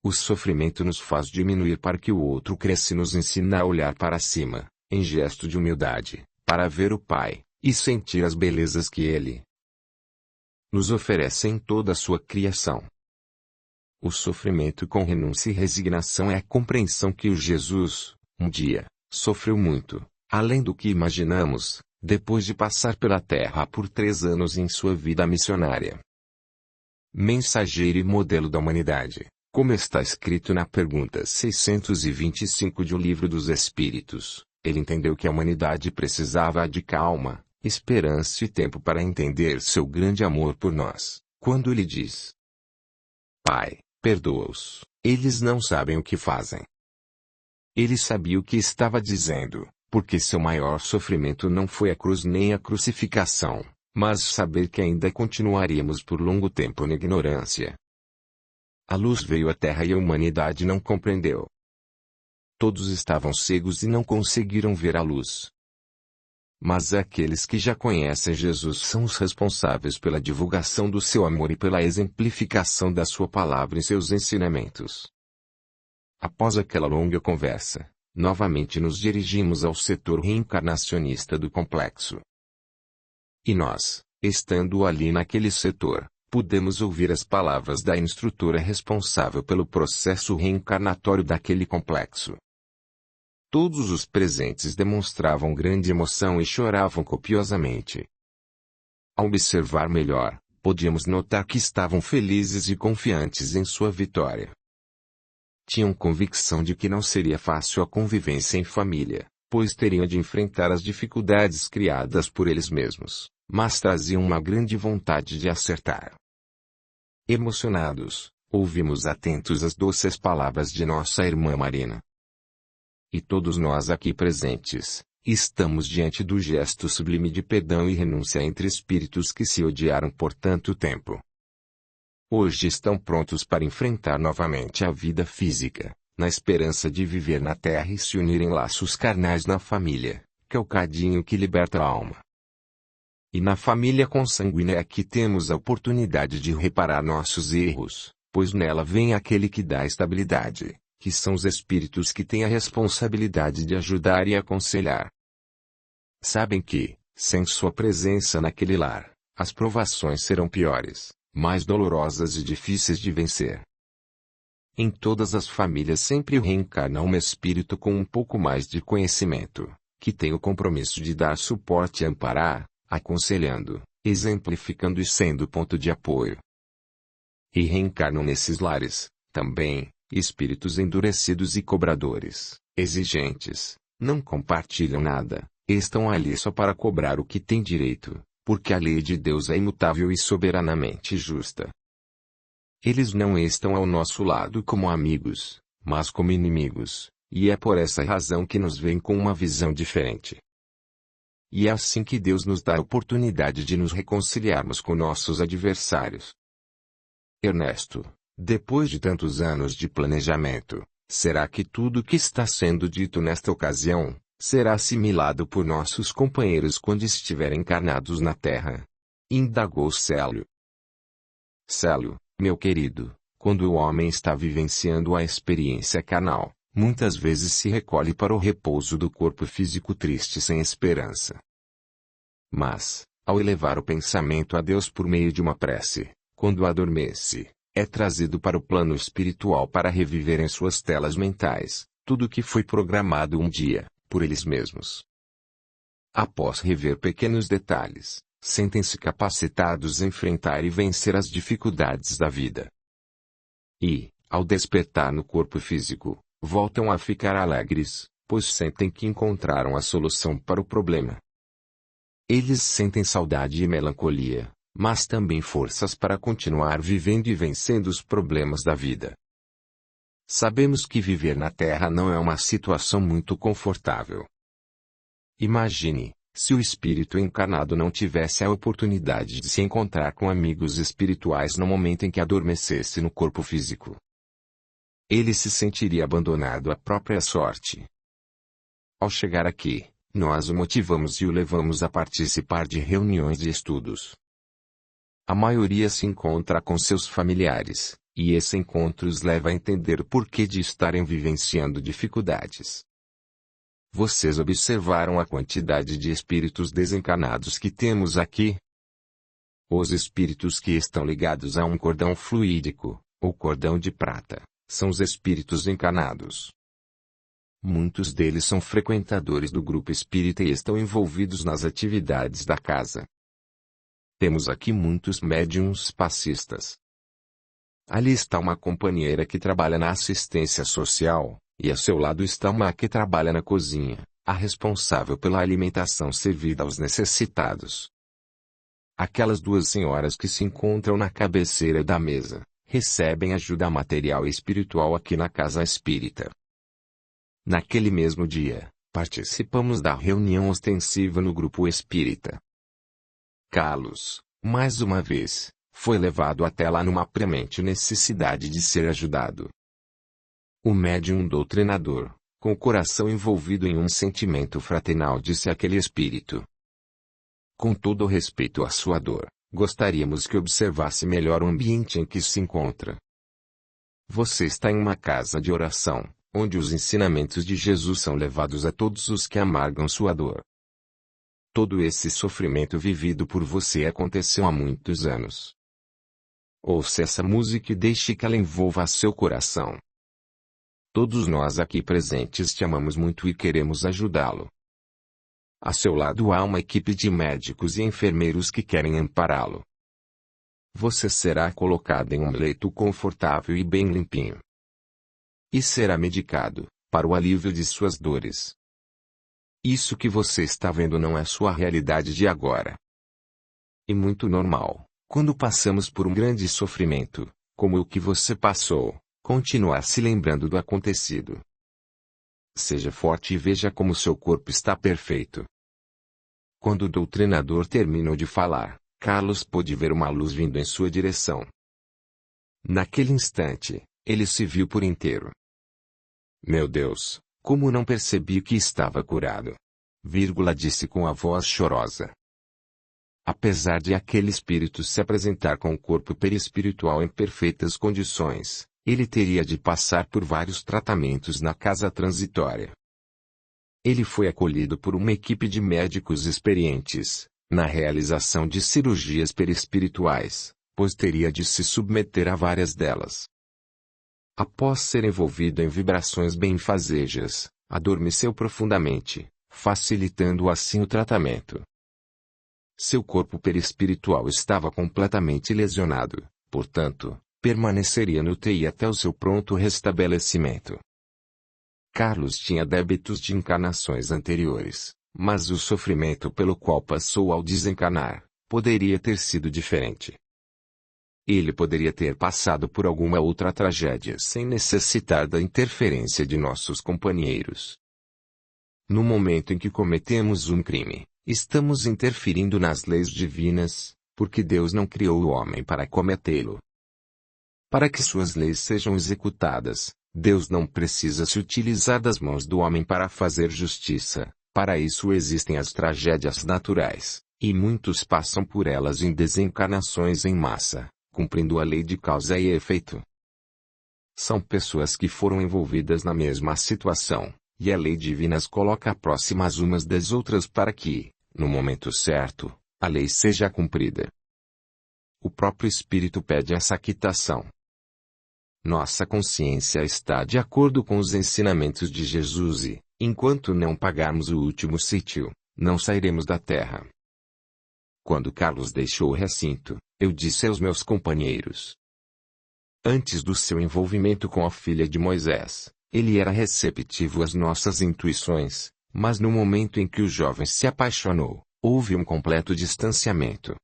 O sofrimento nos faz diminuir para que o outro cresça e nos ensina a olhar para cima, em gesto de humildade, para ver o Pai, e sentir as belezas que Ele nos oferece em toda a sua criação. O sofrimento com renúncia e resignação é a compreensão que o Jesus, um dia, sofreu muito, além do que imaginamos, depois de passar pela Terra por 3 anos em sua vida missionária. Mensageiro e modelo da humanidade, como está escrito na pergunta 625 de O Livro dos Espíritos, ele entendeu que a humanidade precisava de calma, esperança e tempo para entender seu grande amor por nós, quando ele diz: Pai, perdoa-os, eles não sabem o que fazem. Ele sabia o que estava dizendo, porque seu maior sofrimento não foi a cruz nem a crucificação, mas saber que ainda continuaríamos por longo tempo na ignorância. A luz veio à Terra e a humanidade não compreendeu. Todos estavam cegos e não conseguiram ver a luz. Mas aqueles que já conhecem Jesus são os responsáveis pela divulgação do seu amor e pela exemplificação da sua palavra em seus ensinamentos. Após aquela longa conversa, novamente nos dirigimos ao setor reencarnacionista do complexo. E nós, estando ali naquele setor, pudemos ouvir as palavras da instrutora responsável pelo processo reencarnatório daquele complexo. Todos os presentes demonstravam grande emoção e choravam copiosamente. Ao observar melhor, podíamos notar que estavam felizes e confiantes em sua vitória. Tinham convicção de que não seria fácil a convivência em família, pois teriam de enfrentar as dificuldades criadas por eles mesmos, mas traziam uma grande vontade de acertar. Emocionados, ouvimos atentos as doces palavras de nossa irmã Marina. E todos nós aqui presentes, estamos diante do gesto sublime de perdão e renúncia entre espíritos que se odiaram por tanto tempo. Hoje estão prontos para enfrentar novamente a vida física, na esperança de viver na terra e se unir em laços carnais na família, que é o cadinho que liberta a alma. E na família consanguínea é que temos a oportunidade de reparar nossos erros, pois nela vem aquele que dá estabilidade, que são os espíritos que têm a responsabilidade de ajudar e aconselhar. Sabem que, sem sua presença naquele lar, as provações serão piores, mais dolorosas e difíceis de vencer. Em todas as famílias sempre reencarna um espírito com um pouco mais de conhecimento, que tem o compromisso de dar suporte e amparar, aconselhando, exemplificando e sendo ponto de apoio. E reencarnam nesses lares, também, espíritos endurecidos e cobradores, exigentes, não compartilham nada, estão ali só para cobrar o que tem direito, porque a lei de Deus é imutável e soberanamente justa. Eles não estão ao nosso lado como amigos, mas como inimigos, e é por essa razão que nos veem com uma visão diferente. E é assim que Deus nos dá a oportunidade de nos reconciliarmos com nossos adversários. Ernesto, depois de tantos anos de planejamento, será que tudo o que está sendo dito nesta ocasião será assimilado por nossos companheiros quando estiverem encarnados na Terra? Indagou Célio. Célio, meu querido, quando o homem está vivenciando a experiência carnal, muitas vezes se recolhe para o repouso do corpo físico triste sem esperança. Mas, ao elevar o pensamento a Deus por meio de uma prece, quando adormece, é trazido para o plano espiritual para reviver em suas telas mentais tudo o que foi programado um dia, por eles mesmos. Após rever pequenos detalhes, sentem-se capacitados a enfrentar e vencer as dificuldades da vida. E, ao despertar no corpo físico, voltam a ficar alegres, pois sentem que encontraram a solução para o problema. Eles sentem saudade e melancolia, mas também forças para continuar vivendo e vencendo os problemas da vida. Sabemos que viver na Terra não é uma situação muito confortável. Imagine, se o espírito encarnado não tivesse a oportunidade de se encontrar com amigos espirituais no momento em que adormecesse no corpo físico. Ele se sentiria abandonado à própria sorte. Ao chegar aqui, nós o motivamos e o levamos a participar de reuniões de estudos. A maioria se encontra com seus familiares, e esse encontro os leva a entender o porquê de estarem vivenciando dificuldades. Vocês observaram a quantidade de espíritos desencarnados que temos aqui? Os espíritos que estão ligados a um cordão fluídico, ou cordão de prata, são os espíritos encarnados. Muitos deles são frequentadores do grupo espírita e estão envolvidos nas atividades da casa. Temos aqui muitos médiuns passistas. Ali está uma companheira que trabalha na assistência social, e a seu lado está uma que trabalha na cozinha, a responsável pela alimentação servida aos necessitados. Aquelas duas senhoras que se encontram na cabeceira da mesa, recebem ajuda material e espiritual aqui na casa espírita. Naquele mesmo dia, participamos da reunião ostensiva no grupo espírita. Carlos, mais uma vez, foi levado até lá numa premente necessidade de ser ajudado. O médium doutrinador, com o coração envolvido em um sentimento fraternal, disse àquele espírito: com todo o respeito à sua dor, gostaríamos que observasse melhor o ambiente em que se encontra. Você está em uma casa de oração, onde os ensinamentos de Jesus são levados a todos os que amargam sua dor. Todo esse sofrimento vivido por você aconteceu há muitos anos. Ouça essa música e deixe que ela envolva seu coração. Todos nós aqui presentes te amamos muito e queremos ajudá-lo. A seu lado há uma equipe de médicos e enfermeiros que querem ampará-lo. Você será colocado em um leito confortável e bem limpinho. E será medicado, para o alívio de suas dores. Isso que você está vendo não é sua realidade de agora. E muito normal, quando passamos por um grande sofrimento, como o que você passou, continuar se lembrando do acontecido. Seja forte e veja como seu corpo está perfeito. Quando o doutrinador terminou de falar, Carlos pôde ver uma luz vindo em sua direção. Naquele instante, ele se viu por inteiro. Meu Deus, como não percebi que estava curado? Disse com a voz chorosa. Apesar de aquele espírito se apresentar com o corpo perispiritual em perfeitas condições, ele teria de passar por vários tratamentos na casa transitória. Ele foi acolhido por uma equipe de médicos experientes, na realização de cirurgias perispirituais, pois teria de se submeter a várias delas. Após ser envolvido em vibrações benfazejas, adormeceu profundamente, facilitando assim o tratamento. Seu corpo perispiritual estava completamente lesionado, portanto, permaneceria no UTI até o seu pronto restabelecimento. Carlos tinha débitos de encarnações anteriores, mas o sofrimento pelo qual passou ao desencarnar, poderia ter sido diferente. Ele poderia ter passado por alguma outra tragédia sem necessitar da interferência de nossos companheiros. No momento em que cometemos um crime, estamos interferindo nas leis divinas, porque Deus não criou o homem para cometê-lo. Para que suas leis sejam executadas, Deus não precisa se utilizar das mãos do homem para fazer justiça. Para isso existem as tragédias naturais, e muitos passam por elas em desencarnações em massa, cumprindo a lei de causa e efeito. São pessoas que foram envolvidas na mesma situação, e a lei divina as coloca próximas umas das outras para que, no momento certo, a lei seja cumprida. O próprio Espírito pede essa quitação. Nossa consciência está de acordo com os ensinamentos de Jesus e, enquanto não pagarmos o último sítio, não sairemos da terra. Quando Carlos deixou o recinto, eu disse aos meus companheiros. Antes do seu envolvimento com a filha de Moisés, ele era receptivo às nossas intuições, mas no momento em que o jovem se apaixonou, houve um completo distanciamento.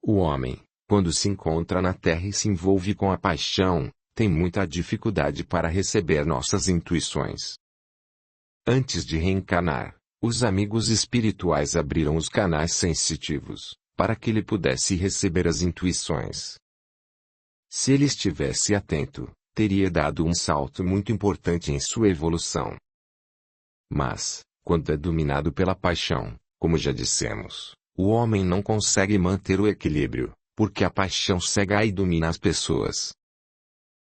O homem, quando se encontra na terra e se envolve com a paixão, tem muita dificuldade para receber nossas intuições. Antes de reencarnar, os amigos espirituais abriram os canais sensitivos, para que ele pudesse receber as intuições. Se ele estivesse atento, teria dado um salto muito importante em sua evolução. Mas, quando é dominado pela paixão, como já dissemos, o homem não consegue manter o equilíbrio, porque a paixão cega e domina as pessoas.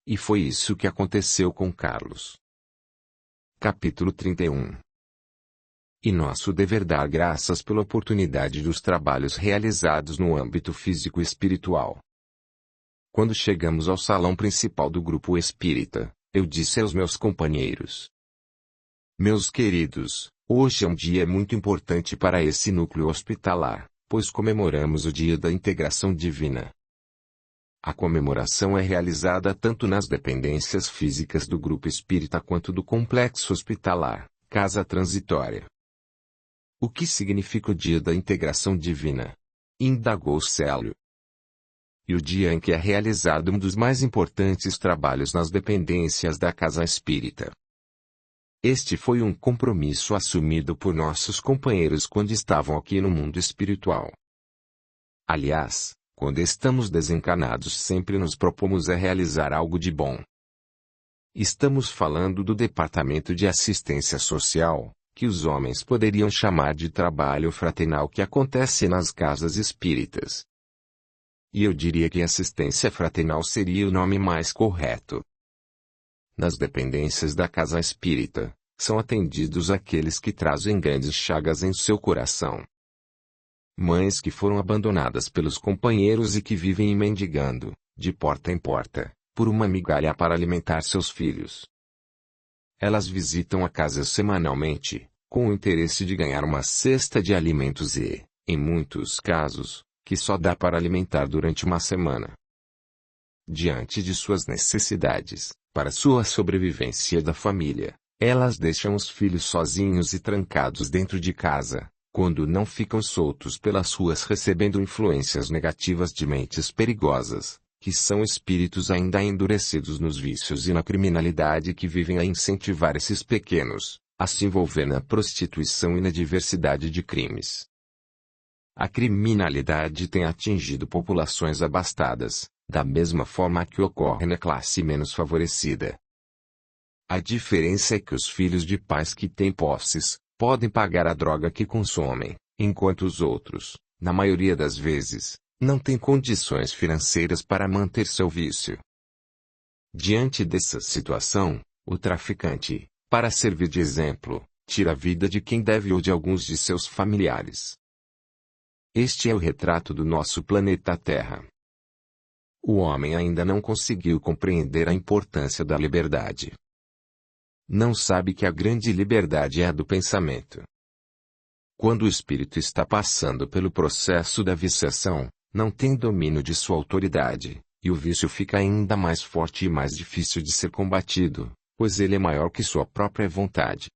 E foi isso que aconteceu com Carlos. Capítulo 31. E nosso dever dar graças pela oportunidade dos trabalhos realizados no âmbito físico e espiritual. Quando chegamos ao salão principal do grupo espírita, eu disse aos meus companheiros: Meus queridos, hoje é um dia muito importante para esse núcleo hospitalar, pois comemoramos o Dia da Integração Divina. A comemoração é realizada tanto nas dependências físicas do grupo espírita quanto do complexo hospitalar, casa transitória. O que significa o Dia da Integração Divina? Indagou Célio. E o dia em que é realizado um dos mais importantes trabalhos nas dependências da casa espírita. Este foi um compromisso assumido por nossos companheiros quando estavam aqui no mundo espiritual. Aliás, quando estamos desencarnados sempre nos propomos a realizar algo de bom. Estamos falando do Departamento de Assistência Social, que os homens poderiam chamar de trabalho fraternal que acontece nas casas espíritas. E eu diria que assistência fraternal seria o nome mais correto. Nas dependências da casa espírita, são atendidos aqueles que trazem grandes chagas em seu coração. Mães que foram abandonadas pelos companheiros e que vivem mendigando, de porta em porta, por uma migalha para alimentar seus filhos. Elas visitam a casa semanalmente, com o interesse de ganhar uma cesta de alimentos e, em muitos casos, que só dá para alimentar durante uma semana. Diante de suas necessidades, para sua sobrevivência da família, elas deixam os filhos sozinhos e trancados dentro de casa, quando não ficam soltos pelas ruas recebendo influências negativas de mentes perigosas, que são espíritos ainda endurecidos nos vícios e na criminalidade que vivem a incentivar esses pequenos, a se envolver na prostituição e na diversidade de crimes. A criminalidade tem atingido populações abastadas, da mesma forma que ocorre na classe menos favorecida. A diferença é que os filhos de pais que têm posses, podem pagar a droga que consomem, enquanto os outros, na maioria das vezes, não têm condições financeiras para manter seu vício. Diante dessa situação, o traficante, para servir de exemplo, tira a vida de quem deve ou de alguns de seus familiares. Este é o retrato do nosso planeta Terra. O homem ainda não conseguiu compreender a importância da liberdade. Não sabe que a grande liberdade é a do pensamento. Quando o espírito está passando pelo processo da viciação, não tem domínio de sua autoridade, e o vício fica ainda mais forte e mais difícil de ser combatido, pois ele é maior que sua própria vontade.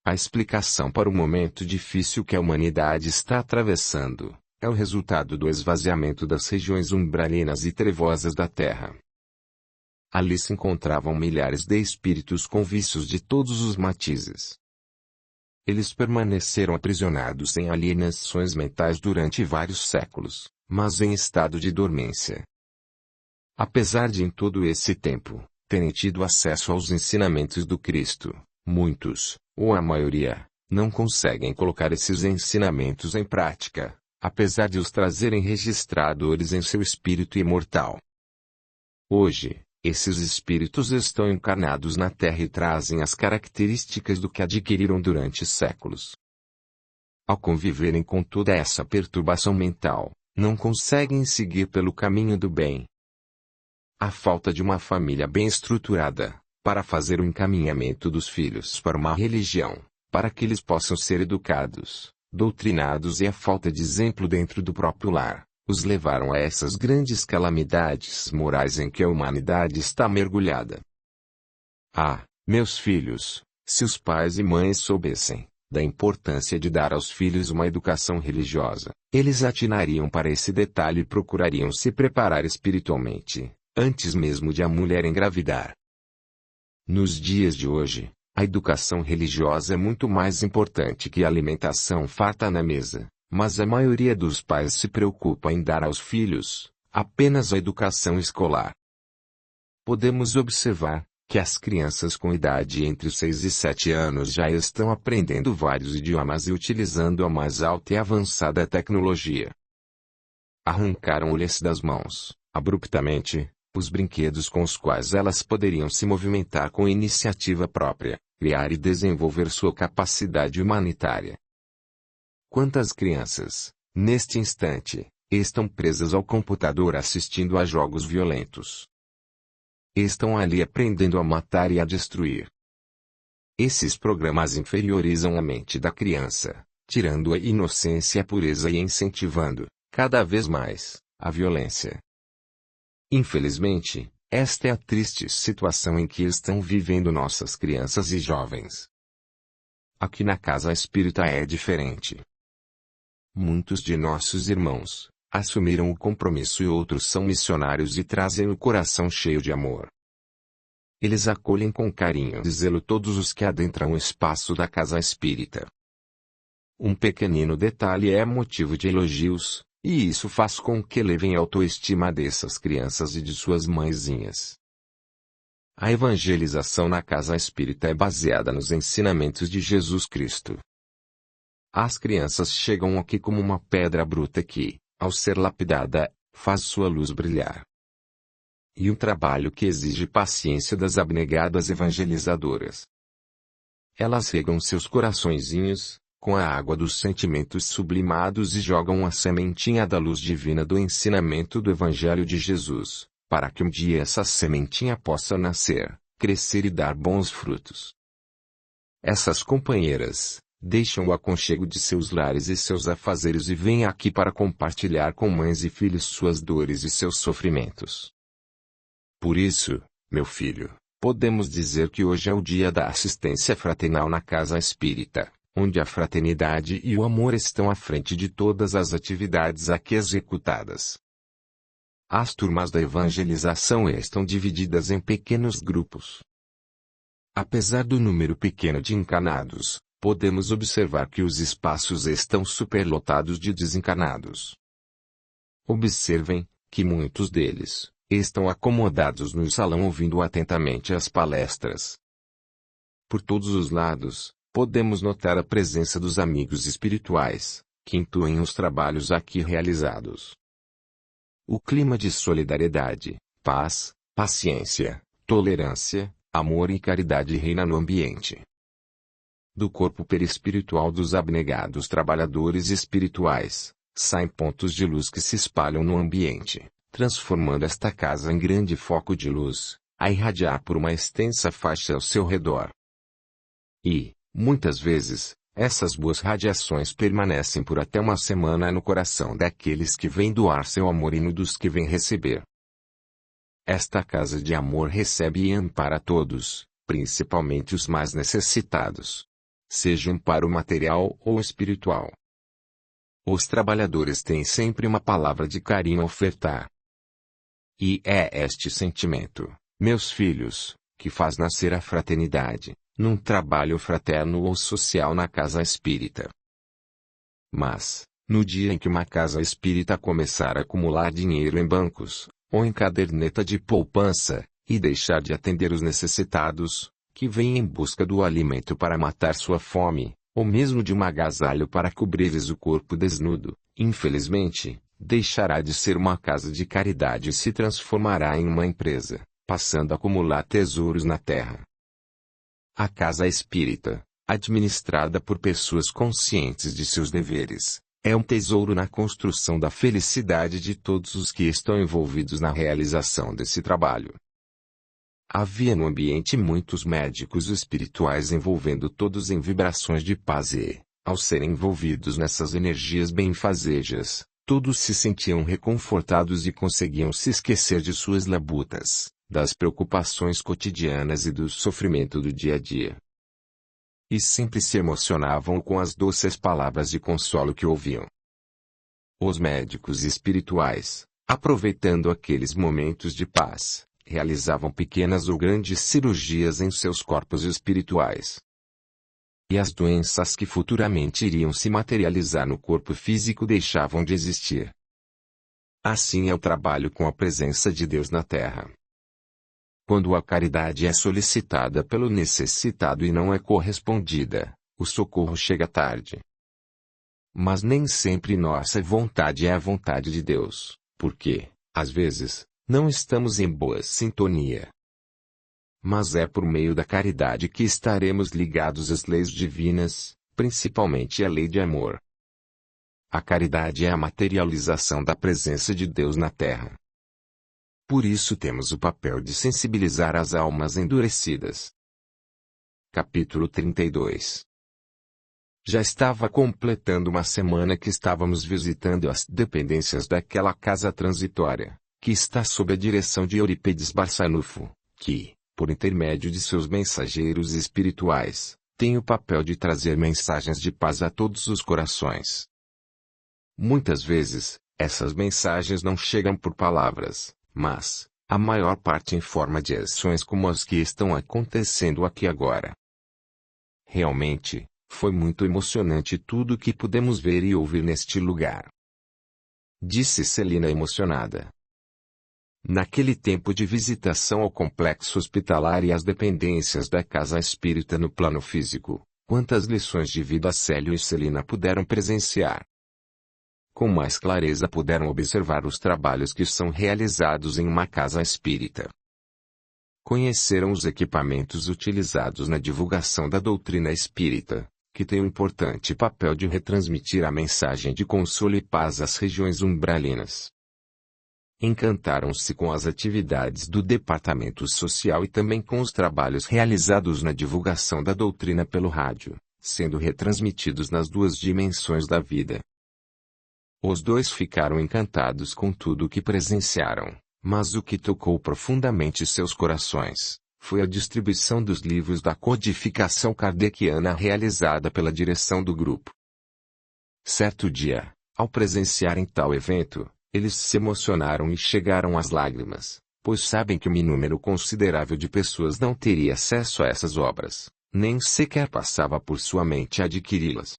A explicação para o momento difícil que a humanidade está atravessando é o resultado do esvaziamento das regiões umbralinas e trevosas da Terra. Ali se encontravam milhares de espíritos com vícios de todos os matizes. Eles permaneceram aprisionados em alienações mentais durante vários séculos, mas em estado de dormência. Apesar de em todo esse tempo, terem tido acesso aos ensinamentos do Cristo, muitos, ou a maioria, não conseguem colocar esses ensinamentos em prática, apesar de os trazerem registradores em seu espírito imortal. Hoje, esses espíritos estão encarnados na Terra e trazem as características do que adquiriram durante séculos. Ao conviverem com toda essa perturbação mental, não conseguem seguir pelo caminho do bem. A falta de uma família bem estruturada, para fazer o encaminhamento dos filhos para uma religião, para que eles possam ser educados, doutrinados e a falta de exemplo dentro do próprio lar, os levaram a essas grandes calamidades morais em que a humanidade está mergulhada. Ah, meus filhos, se os pais e mães soubessem da importância de dar aos filhos uma educação religiosa, eles atinariam para esse detalhe e procurariam se preparar espiritualmente, antes mesmo de a mulher engravidar. Nos dias de hoje, a educação religiosa é muito mais importante que a alimentação farta na mesa. Mas a maioria dos pais se preocupa em dar aos filhos apenas a educação escolar. Podemos observar que as crianças com idade entre 6 e 7 anos já estão aprendendo vários idiomas e utilizando a mais alta e avançada tecnologia. Arrancaram-lhes das mãos, abruptamente, os brinquedos com os quais elas poderiam se movimentar com iniciativa própria, criar e desenvolver sua capacidade humanitária. Quantas crianças, neste instante, estão presas ao computador assistindo a jogos violentos? Estão ali aprendendo a matar e a destruir. Esses programas inferiorizam a mente da criança, tirando a inocência e a pureza e incentivando, cada vez mais, a violência. Infelizmente, esta é a triste situação em que estão vivendo nossas crianças e jovens. Aqui na Casa Espírita é diferente. Muitos de nossos irmãos assumiram o compromisso e outros são missionários e trazem o coração cheio de amor. Eles acolhem com carinho e zelo todos os que adentram o espaço da Casa Espírita. Um pequenino detalhe é motivo de elogios, e isso faz com que elevem a autoestima dessas crianças e de suas mãezinhas. A evangelização na Casa Espírita é baseada nos ensinamentos de Jesus Cristo. As crianças chegam aqui como uma pedra bruta que, ao ser lapidada, faz sua luz brilhar. E um trabalho que exige paciência das abnegadas evangelizadoras. Elas regam seus coraçõezinhos com a água dos sentimentos sublimados e jogam a sementinha da luz divina do ensinamento do Evangelho de Jesus, para que um dia essa sementinha possa nascer, crescer e dar bons frutos. Essas companheiras deixam o aconchego de seus lares e seus afazeres e vêm aqui para compartilhar com mães e filhos suas dores e seus sofrimentos. Por isso, meu filho, podemos dizer que hoje é o dia da assistência fraternal na Casa Espírita, onde a fraternidade e o amor estão à frente de todas as atividades aqui executadas. As turmas da evangelização estão divididas em pequenos grupos. Apesar do número pequeno de encarnados, podemos observar que os espaços estão superlotados de desencarnados. Observem que muitos deles, estão acomodados no salão ouvindo atentamente as palestras. Por todos os lados, podemos notar a presença dos amigos espirituais, que intuem os trabalhos aqui realizados. O clima de solidariedade, paz, paciência, tolerância, amor e caridade reina no ambiente. Do corpo perispiritual dos abnegados trabalhadores espirituais, saem pontos de luz que se espalham no ambiente, transformando esta casa em grande foco de luz, a irradiar por uma extensa faixa ao seu redor. E, muitas vezes, essas boas radiações permanecem por até uma semana no coração daqueles que vêm doar seu amor e no dos que vêm receber. Esta casa de amor recebe e ampara todos, principalmente os mais necessitados. Seja amparo material ou espiritual. Os trabalhadores têm sempre uma palavra de carinho a ofertar. E é este sentimento, meus filhos, que faz nascer a fraternidade, num trabalho fraterno ou social na casa espírita. Mas, no dia em que uma casa espírita começar a acumular dinheiro em bancos, ou em caderneta de poupança, e deixar de atender os necessitados, que vêm em busca do alimento para matar sua fome, ou mesmo de um agasalho para cobrir-lhes o corpo desnudo, infelizmente, deixará de ser uma casa de caridade e se transformará em uma empresa, passando a acumular tesouros na terra. A casa espírita, administrada por pessoas conscientes de seus deveres, é um tesouro na construção da felicidade de todos os que estão envolvidos na realização desse trabalho. Havia no ambiente muitos médicos espirituais envolvendo todos em vibrações de paz e, ao serem envolvidos nessas energias benfazejas, todos se sentiam reconfortados e conseguiam se esquecer de suas labutas, das preocupações cotidianas e do sofrimento do dia a dia. E sempre se emocionavam com as doces palavras de consolo que ouviam. Os médicos espirituais, aproveitando aqueles momentos de paz, realizavam pequenas ou grandes cirurgias em seus corpos espirituais. E as doenças que futuramente iriam se materializar no corpo físico deixavam de existir. Assim é o trabalho com a presença de Deus na Terra. Quando a caridade é solicitada pelo necessitado e não é correspondida, o socorro chega tarde. Mas nem sempre nossa vontade é a vontade de Deus, porque, às vezes, não estamos em boa sintonia. Mas é por meio da caridade que estaremos ligados às leis divinas, principalmente à lei de amor. A caridade é a materialização da presença de Deus na Terra. Por isso temos o papel de sensibilizar as almas endurecidas. Capítulo 32. Já estava completando uma semana que estávamos visitando as dependências daquela casa transitória, que está sob a direção de Eurípedes Barçanufo, que, por intermédio de seus mensageiros espirituais, tem o papel de trazer mensagens de paz a todos os corações. Muitas vezes, essas mensagens não chegam por palavras, mas, a maior parte em forma de ações como as que estão acontecendo aqui agora. Realmente, foi muito emocionante tudo o que pudemos ver e ouvir neste lugar. Disse Celina emocionada. Naquele tempo de visitação ao complexo hospitalar e às dependências da casa espírita no plano físico, quantas lições de vida Célio e Celina puderam presenciar. Com mais clareza puderam observar os trabalhos que são realizados em uma casa espírita. Conheceram os equipamentos utilizados na divulgação da doutrina espírita, que tem o importante papel de retransmitir a mensagem de consolo e paz às regiões umbralinas. Encantaram-se com as atividades do departamento social e também com os trabalhos realizados na divulgação da doutrina pelo rádio, sendo retransmitidos nas duas dimensões da vida. Os dois ficaram encantados com tudo o que presenciaram, mas o que tocou profundamente seus corações foi a distribuição dos livros da codificação kardeciana realizada pela direção do grupo. Certo dia, ao presenciarem tal evento, eles se emocionaram e chegaram às lágrimas, pois sabem que um número considerável de pessoas não teria acesso a essas obras, nem sequer passava por sua mente adquiri-las.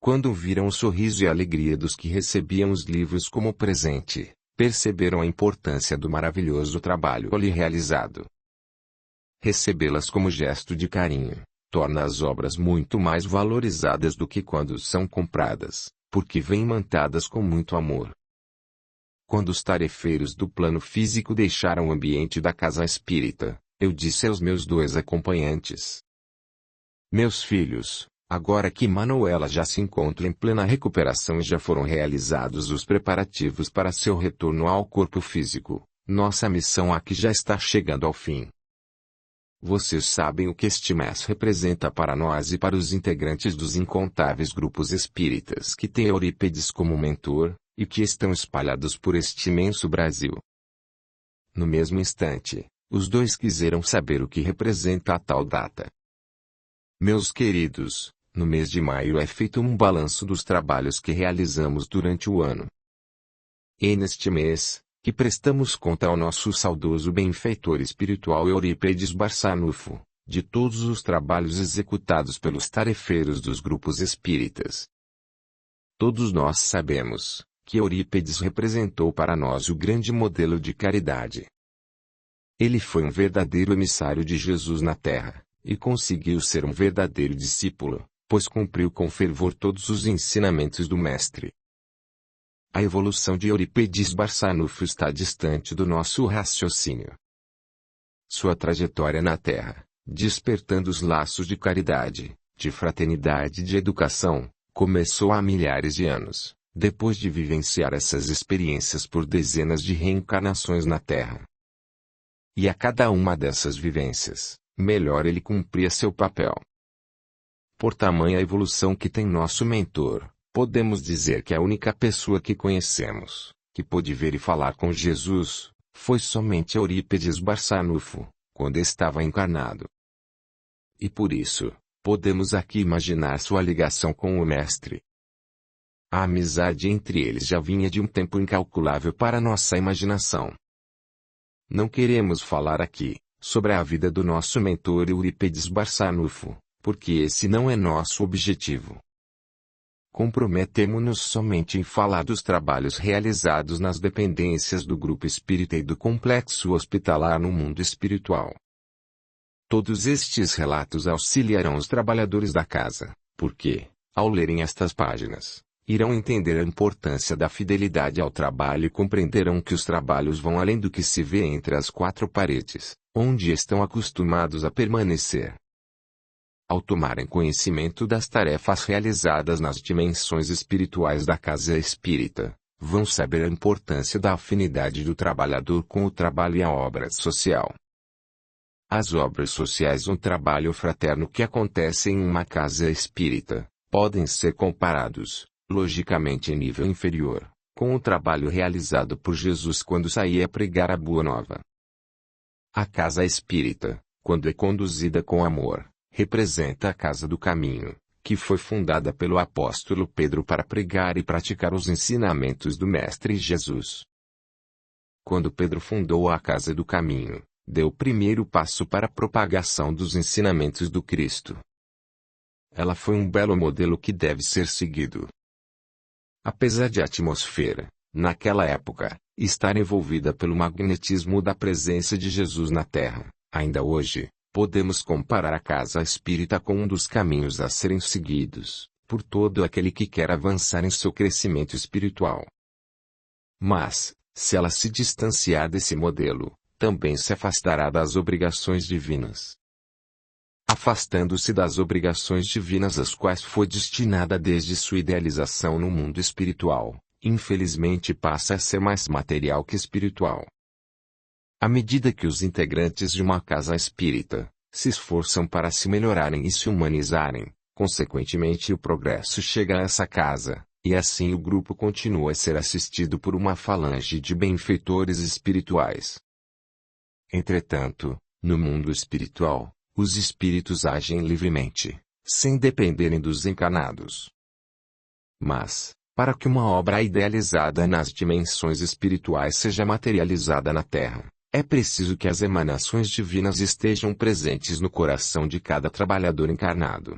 Quando viram o sorriso e a alegria dos que recebiam os livros como presente, perceberam a importância do maravilhoso trabalho ali realizado. Recebê-las como gesto de carinho torna as obras muito mais valorizadas do que quando são compradas, porque vêm mantadas com muito amor. Quando os tarefeiros do plano físico deixaram o ambiente da casa espírita, eu disse aos meus 2 acompanhantes: meus filhos, agora que Manuela já se encontra em plena recuperação e já foram realizados os preparativos para seu retorno ao corpo físico, nossa missão aqui já está chegando ao fim. Vocês sabem o que este mês representa para nós e para os integrantes dos incontáveis grupos espíritas que têm Eurípides como mentor, e que estão espalhados por este imenso Brasil. No mesmo instante, os 2 quiseram saber o que representa a tal data. Meus queridos, no mês de maio é feito um balanço dos trabalhos que realizamos durante o ano. E neste mês, que prestamos conta ao nosso saudoso benfeitor espiritual Eurípides Barçanufo, de todos os trabalhos executados pelos tarefeiros dos grupos espíritas. Todos nós sabemos que Eurípides representou para nós o grande modelo de caridade. Ele foi um verdadeiro emissário de Jesus na Terra, e conseguiu ser um verdadeiro discípulo, pois cumpriu com fervor todos os ensinamentos do Mestre. A evolução de Eurípides Barçanufo está distante do nosso raciocínio. Sua trajetória na Terra, despertando os laços de caridade, de fraternidade e de educação, começou há milhares de anos, depois de vivenciar essas experiências por dezenas de reencarnações na Terra. E a cada uma dessas vivências, melhor ele cumpria seu papel. Por tamanha evolução que tem nosso mentor, podemos dizer que a única pessoa que conhecemos, que pôde ver e falar com Jesus, foi somente Eurípides Barçanufo, quando estava encarnado. E por isso, podemos aqui imaginar sua ligação com o Mestre. A amizade entre eles já vinha de um tempo incalculável para nossa imaginação. Não queremos falar aqui sobre a vida do nosso mentor Eurípides Barçanufo, porque esse não é nosso objetivo. Comprometemo-nos somente em falar dos trabalhos realizados nas dependências do grupo espírita e do complexo hospitalar no mundo espiritual. Todos estes relatos auxiliarão os trabalhadores da casa, porque, ao lerem estas páginas, irão entender a importância da fidelidade ao trabalho e compreenderão que os trabalhos vão além do que se vê entre as 4 paredes, onde estão acostumados a permanecer. Ao tomarem conhecimento das tarefas realizadas nas dimensões espirituais da casa espírita, vão saber a importância da afinidade do trabalhador com o trabalho e a obra social. As obras sociais ou trabalho fraterno que acontecem em uma casa espírita, podem ser comparados, logicamente em nível inferior, com o trabalho realizado por Jesus quando saía a pregar a Boa Nova. A casa espírita, quando é conduzida com amor, representa a casa do caminho, que foi fundada pelo apóstolo Pedro para pregar e praticar os ensinamentos do Mestre Jesus. Quando Pedro fundou a casa do caminho, deu o primeiro passo para a propagação dos ensinamentos do Cristo. Ela foi um belo modelo que deve ser seguido. Apesar de a atmosfera, naquela época, estar envolvida pelo magnetismo da presença de Jesus na Terra, ainda hoje, podemos comparar a casa espírita com um dos caminhos a serem seguidos, por todo aquele que quer avançar em seu crescimento espiritual. Mas, se ela se distanciar desse modelo, também se afastará das obrigações divinas. Afastando-se das obrigações divinas às quais foi destinada desde sua idealização no mundo espiritual, infelizmente passa a ser mais material que espiritual. À medida que os integrantes de uma casa espírita se esforçam para se melhorarem e se humanizarem, consequentemente o progresso chega a essa casa, e assim o grupo continua a ser assistido por uma falange de benfeitores espirituais. Entretanto, no mundo espiritual, os espíritos agem livremente, sem dependerem dos encarnados. Mas, para que uma obra idealizada nas dimensões espirituais seja materializada na Terra, é preciso que as emanações divinas estejam presentes no coração de cada trabalhador encarnado.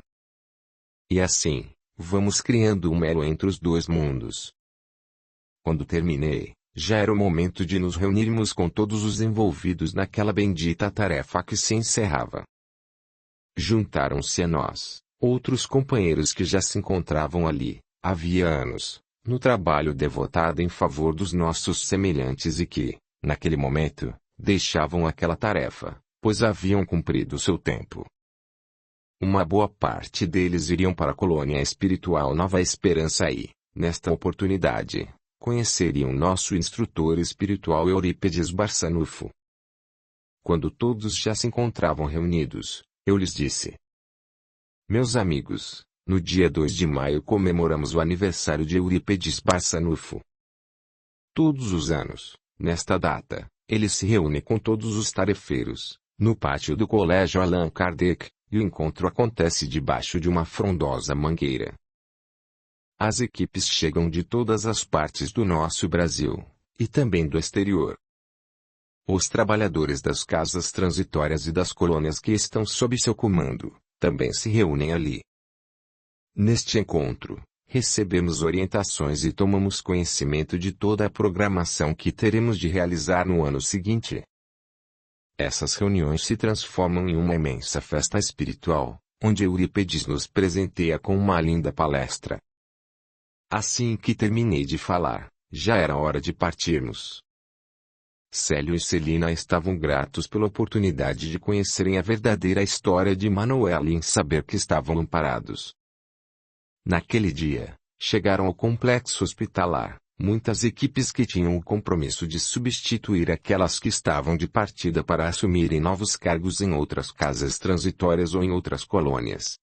E assim, vamos criando um elo entre os 2 mundos. Quando terminei, já era o momento de nos reunirmos com todos os envolvidos naquela bendita tarefa que se encerrava. Juntaram-se a nós outros companheiros que já se encontravam ali, havia anos, no trabalho devotado em favor dos nossos semelhantes e que, naquele momento, deixavam aquela tarefa, pois haviam cumprido seu tempo. Uma boa parte deles iriam para a colônia espiritual Nova Esperança e, nesta oportunidade, conheceriam nosso instrutor espiritual Eurípedes Barçanufo. Quando todos já se encontravam reunidos, eu lhes disse: Meus amigos, no dia 2 de maio comemoramos o aniversário de Eurípedes Barçanufo. Todos os anos, nesta data, ele se reúne com todos os tarefeiros, no pátio do Colégio Allan Kardec, e o encontro acontece debaixo de uma frondosa mangueira. As equipes chegam de todas as partes do nosso Brasil, e também do exterior. Os trabalhadores das casas transitórias e das colônias que estão sob seu comando, também se reúnem ali. Neste encontro, recebemos orientações e tomamos conhecimento de toda a programação que teremos de realizar no ano seguinte. Essas reuniões se transformam em uma imensa festa espiritual, onde Eurípedes nos presenteia com uma linda palestra. Assim que terminei de falar, já era hora de partirmos. Célio e Celina estavam gratos pela oportunidade de conhecerem a verdadeira história de Manuel e em saber que estavam amparados. Naquele dia, chegaram ao complexo hospitalar muitas equipes que tinham o compromisso de substituir aquelas que estavam de partida para assumirem novos cargos em outras casas transitórias ou em outras colônias.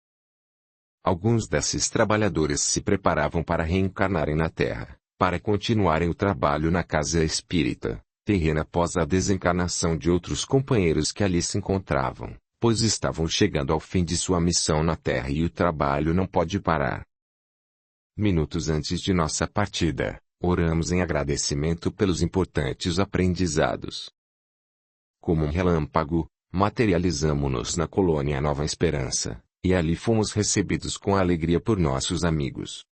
Alguns desses trabalhadores se preparavam para reencarnarem na Terra, para continuarem o trabalho na casa espírita, terrena após a desencarnação de outros companheiros que ali se encontravam, pois estavam chegando ao fim de sua missão na Terra e o trabalho não pode parar. Minutos antes de nossa partida, oramos em agradecimento pelos importantes aprendizados. Como um relâmpago, materializamo-nos na colônia Nova Esperança, e ali fomos recebidos com alegria por nossos amigos.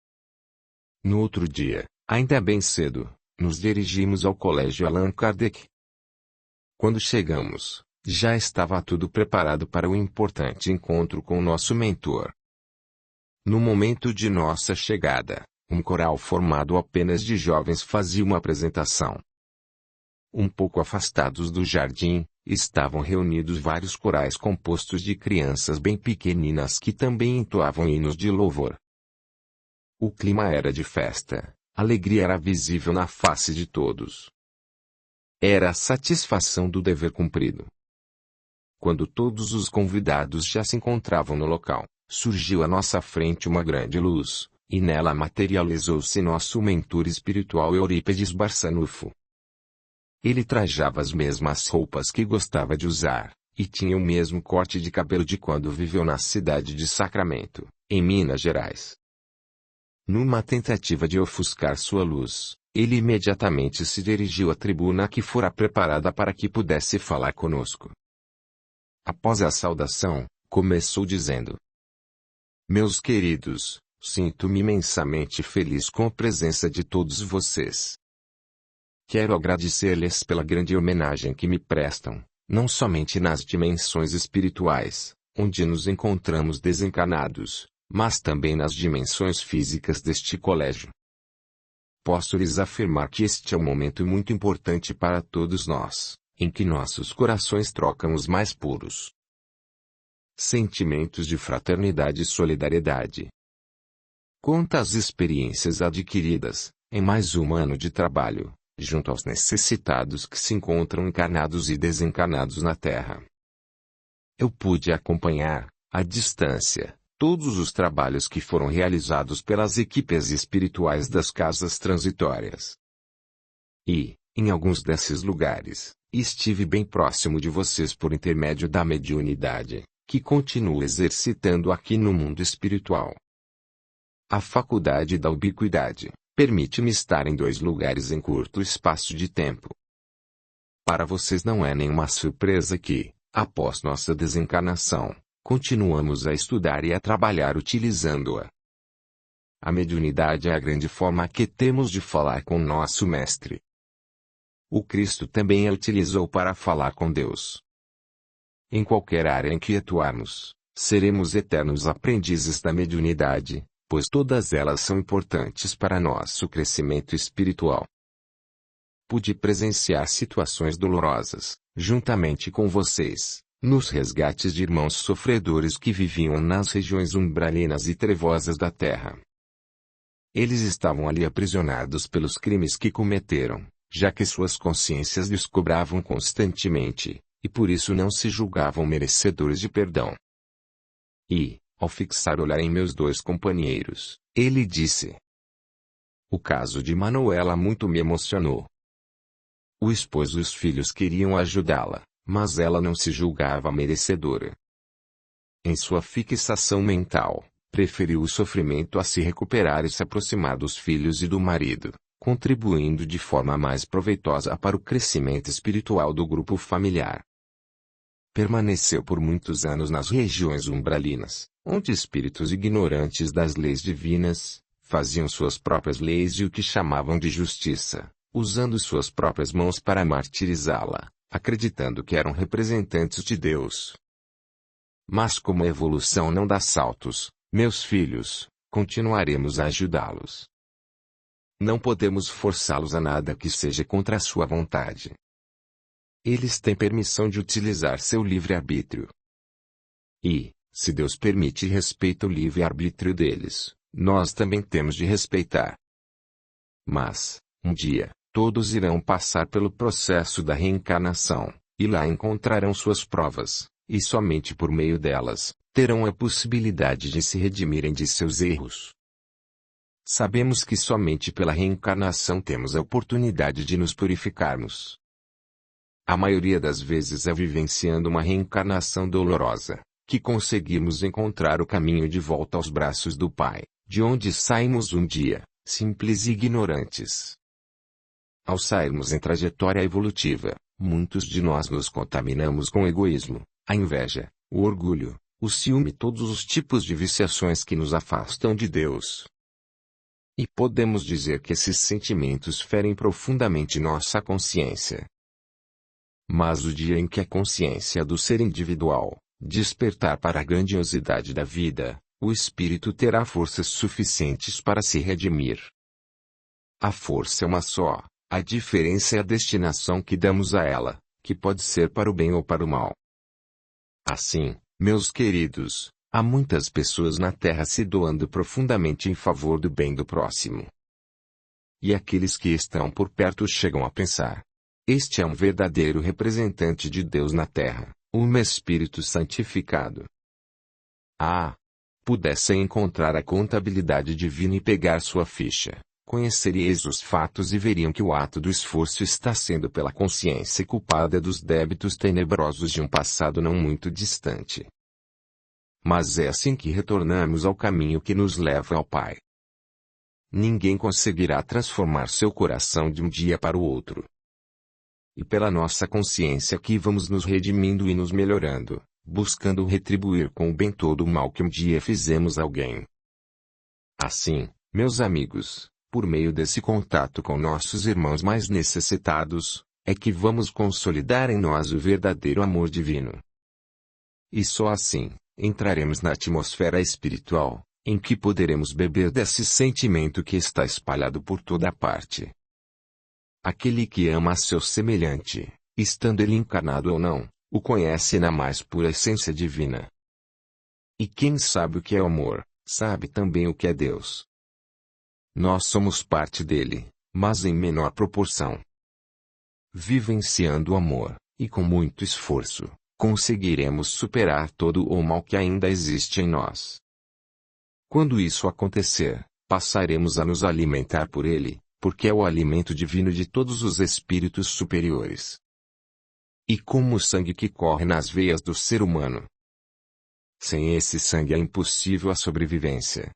No outro dia, ainda bem cedo, nos dirigimos ao Colégio Allan Kardec. Quando chegamos, já estava tudo preparado para o importante encontro com nosso mentor. No momento de nossa chegada, um coral formado apenas de jovens fazia uma apresentação. Um pouco afastados do jardim, estavam reunidos vários corais compostos de crianças bem pequeninas que também entoavam hinos de louvor. O clima era de festa, a alegria era visível na face de todos. Era a satisfação do dever cumprido. Quando todos os convidados já se encontravam no local, surgiu à nossa frente uma grande luz, e nela materializou-se nosso mentor espiritual Eurípedes Barçanufo. Ele trajava as mesmas roupas que gostava de usar, e tinha o mesmo corte de cabelo de quando viveu na cidade de Sacramento, em Minas Gerais. Numa tentativa de ofuscar sua luz, ele imediatamente se dirigiu à tribuna que fora preparada para que pudesse falar conosco. Após a saudação, começou dizendo: Meus queridos, sinto-me imensamente feliz com a presença de todos vocês. Quero agradecer-lhes pela grande homenagem que me prestam, não somente nas dimensões espirituais, onde nos encontramos desencarnados, mas também nas dimensões físicas deste colégio. Posso lhes afirmar que este é um momento muito importante para todos nós, em que nossos corações trocam os mais puros sentimentos de fraternidade e solidariedade. Quantas experiências adquiridas, em mais um ano de trabalho, junto aos necessitados que se encontram encarnados e desencarnados na Terra. Eu pude acompanhar, à distância, todos os trabalhos que foram realizados pelas equipes espirituais das casas transitórias. E, em alguns desses lugares, estive bem próximo de vocês por intermédio da mediunidade, que continuo exercitando aqui no mundo espiritual. A faculdade da ubiquidade permite-me estar em 2 lugares em curto espaço de tempo. Para vocês não é nenhuma surpresa que, após nossa desencarnação, continuamos a estudar e a trabalhar utilizando-a. A mediunidade é a grande forma que temos de falar com nosso mestre. o Cristo também a utilizou para falar com Deus. Em qualquer área em que atuarmos, seremos eternos aprendizes da mediunidade, pois todas elas são importantes para nosso crescimento espiritual. Pude presenciar situações dolorosas, juntamente com vocês, nos resgates de irmãos sofredores que viviam nas regiões umbralinas e trevosas da terra. Eles estavam ali aprisionados pelos crimes que cometeram, já que suas consciências lhes cobravam constantemente, e por isso não se julgavam merecedores de perdão. E, ao fixar o olhar em meus dois companheiros, ele disse: "O caso de Manuela muito me emocionou. O esposo e os filhos queriam ajudá-la, mas ela não se julgava merecedora. Em sua fixação mental, preferiu o sofrimento a se recuperar e se aproximar dos filhos e do marido, contribuindo de forma mais proveitosa para o crescimento espiritual do grupo familiar. Permaneceu por muitos anos nas regiões umbralinas, onde espíritos ignorantes das leis divinas, faziam suas próprias leis e o que chamavam de justiça, usando suas próprias mãos para martirizá-la, acreditando que eram representantes de Deus. Mas como a evolução não dá saltos, meus filhos, continuaremos a ajudá-los. Não podemos forçá-los a nada que seja contra a sua vontade. Eles têm permissão de utilizar seu livre-arbítrio. E, se Deus permite e respeita o livre-arbítrio deles, nós também temos de respeitar. Mas, um dia, todos irão passar pelo processo da reencarnação, e lá encontrarão suas provas, e somente por meio delas, terão a possibilidade de se redimirem de seus erros. Sabemos que somente pela reencarnação temos a oportunidade de nos purificarmos. A maioria das vezes é vivenciando uma reencarnação dolorosa, que conseguimos encontrar o caminho de volta aos braços do Pai, de onde saímos um dia, simples e ignorantes. Ao sairmos em trajetória evolutiva, muitos de nós nos contaminamos com o egoísmo, a inveja, o orgulho, o ciúme e todos os tipos de viciações que nos afastam de Deus. E podemos dizer que esses sentimentos ferem profundamente nossa consciência. Mas o dia em que a consciência do ser individual despertar para a grandiosidade da vida, o espírito terá forças suficientes para se redimir. A força é uma só, a diferença é a destinação que damos a ela, que pode ser para o bem ou para o mal. Assim, meus queridos, há muitas pessoas na Terra se doando profundamente em favor do bem do próximo. E aqueles que estão por perto chegam a pensar: este é um verdadeiro representante de Deus na Terra, um espírito santificado. Ah! Pudessem encontrar a contabilidade divina e pegar sua ficha, conheceríeis os fatos e veriam que o ato do esforço está sendo pela consciência culpada dos débitos tenebrosos de um passado não muito distante. Mas é assim que retornamos ao caminho que nos leva ao Pai. Ninguém conseguirá transformar seu coração de um dia para o outro. E pela nossa consciência que vamos nos redimindo e nos melhorando, buscando retribuir com o bem todo o mal que um dia fizemos a alguém. Assim, meus amigos, por meio desse contato com nossos irmãos mais necessitados, é que vamos consolidar em nós o verdadeiro amor divino. E só assim, entraremos na atmosfera espiritual, em que poderemos beber desse sentimento que está espalhado por toda parte. Aquele que ama a seu semelhante, estando ele encarnado ou não, o conhece na mais pura essência divina. E quem sabe o que é o amor, sabe também o que é Deus. Nós somos parte dele, mas em menor proporção. Vivenciando o amor, e com muito esforço, conseguiremos superar todo o mal que ainda existe em nós. Quando isso acontecer, passaremos a nos alimentar por ele, porque é o alimento divino de todos os espíritos superiores. E como o sangue que corre nas veias do ser humano. Sem esse sangue é impossível a sobrevivência.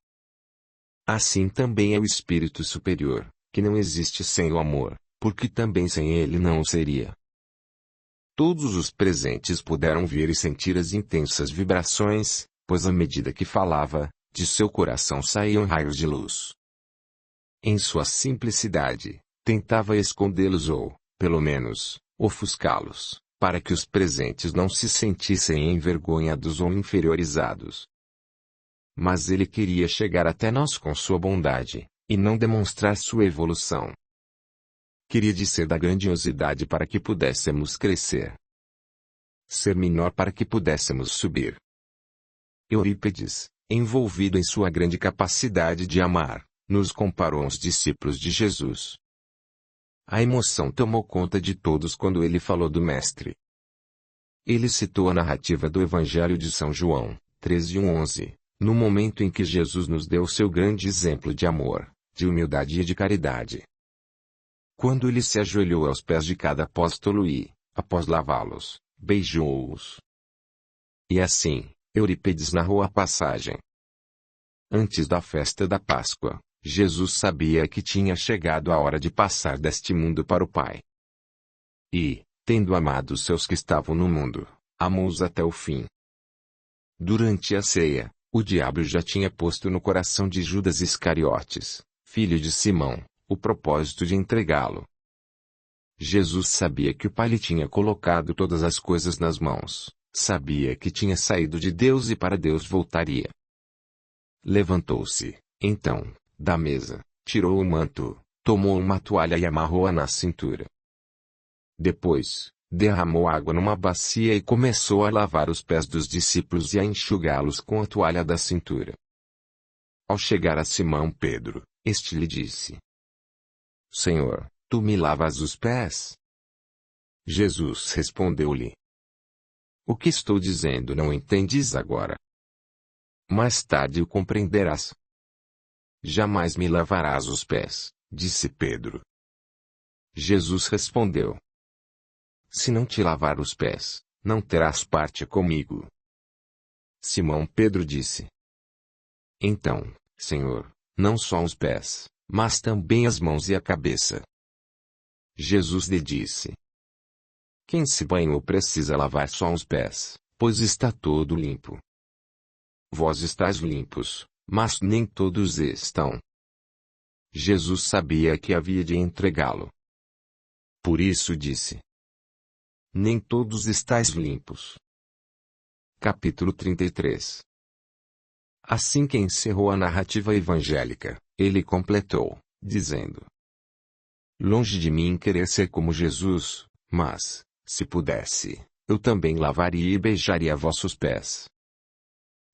Assim também é o espírito superior, que não existe sem o amor, porque também sem ele não o seria. Todos os presentes puderam ver e sentir as intensas vibrações, pois à medida que falava, de seu coração saíam raios de luz. Em sua simplicidade, tentava escondê-los ou, pelo menos, ofuscá-los, para que os presentes não se sentissem envergonhados ou inferiorizados. Mas ele queria chegar até nós com sua bondade, e não demonstrar sua evolução. Queria descer da grandiosidade para que pudéssemos crescer. Ser menor para que pudéssemos subir. Eurípides, envolvido em sua grande capacidade de amar, nos comparou aos discípulos de Jesus. A emoção tomou conta de todos quando ele falou do Mestre. Ele citou a narrativa do Evangelho de São João, 13:11, no momento em que Jesus nos deu seu grande exemplo de amor, de humildade e de caridade. Quando ele se ajoelhou aos pés de cada apóstolo e, após lavá-los, beijou-os. E assim, Eurípides narrou a passagem. Antes da festa da Páscoa, Jesus sabia que tinha chegado a hora de passar deste mundo para o Pai. E, tendo amado os seus que estavam no mundo, amou-os até o fim. Durante a ceia, o diabo já tinha posto no coração de Judas Iscariotes, filho de Simão, o propósito de entregá-lo. Jesus sabia que o Pai lhe tinha colocado todas as coisas nas mãos, sabia que tinha saído de Deus e para Deus voltaria. Levantou-se, então, da mesa, tirou o manto, tomou uma toalha e amarrou-a na cintura. Depois, derramou água numa bacia e começou a lavar os pés dos discípulos e a enxugá-los com a toalha da cintura. Ao chegar a Simão Pedro, este lhe disse: Senhor, tu me lavas os pés? Jesus respondeu-lhe: O que estou dizendo não entendes agora. Mais tarde o compreenderás. Jamais me lavarás os pés, disse Pedro. Jesus respondeu: Se não te lavar os pés, não terás parte comigo. Simão Pedro disse: Então, Senhor, não só os pés, mas também as mãos e a cabeça. Jesus lhe disse: Quem se banhou precisa lavar só os pés, pois está todo limpo. Vós estáis limpos, mas nem todos estão. Jesus sabia que havia de entregá-lo. Por isso disse: Nem todos estáis limpos. Capítulo 33. Assim que encerrou a narrativa evangélica, ele completou, dizendo: Longe de mim querer ser como Jesus, mas, se pudesse, eu também lavaria e beijaria vossos pés.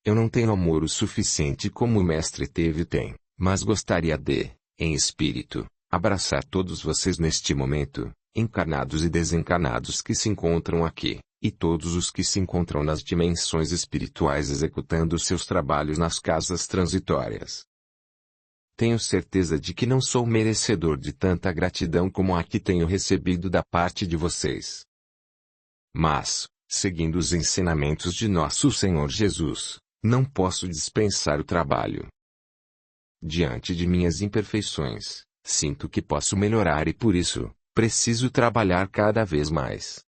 Eu não tenho amor o suficiente como o Mestre teve e tem, mas gostaria de, em espírito, abraçar todos vocês neste momento, encarnados e desencarnados que se encontram aqui, e todos os que se encontram nas dimensões espirituais executando seus trabalhos nas casas transitórias. Tenho certeza de que não sou merecedor de tanta gratidão como a que tenho recebido da parte de vocês. Mas, seguindo os ensinamentos de nosso Senhor Jesus, não posso dispensar o trabalho. Diante de minhas imperfeições, sinto que posso melhorar e por isso, preciso trabalhar cada vez mais.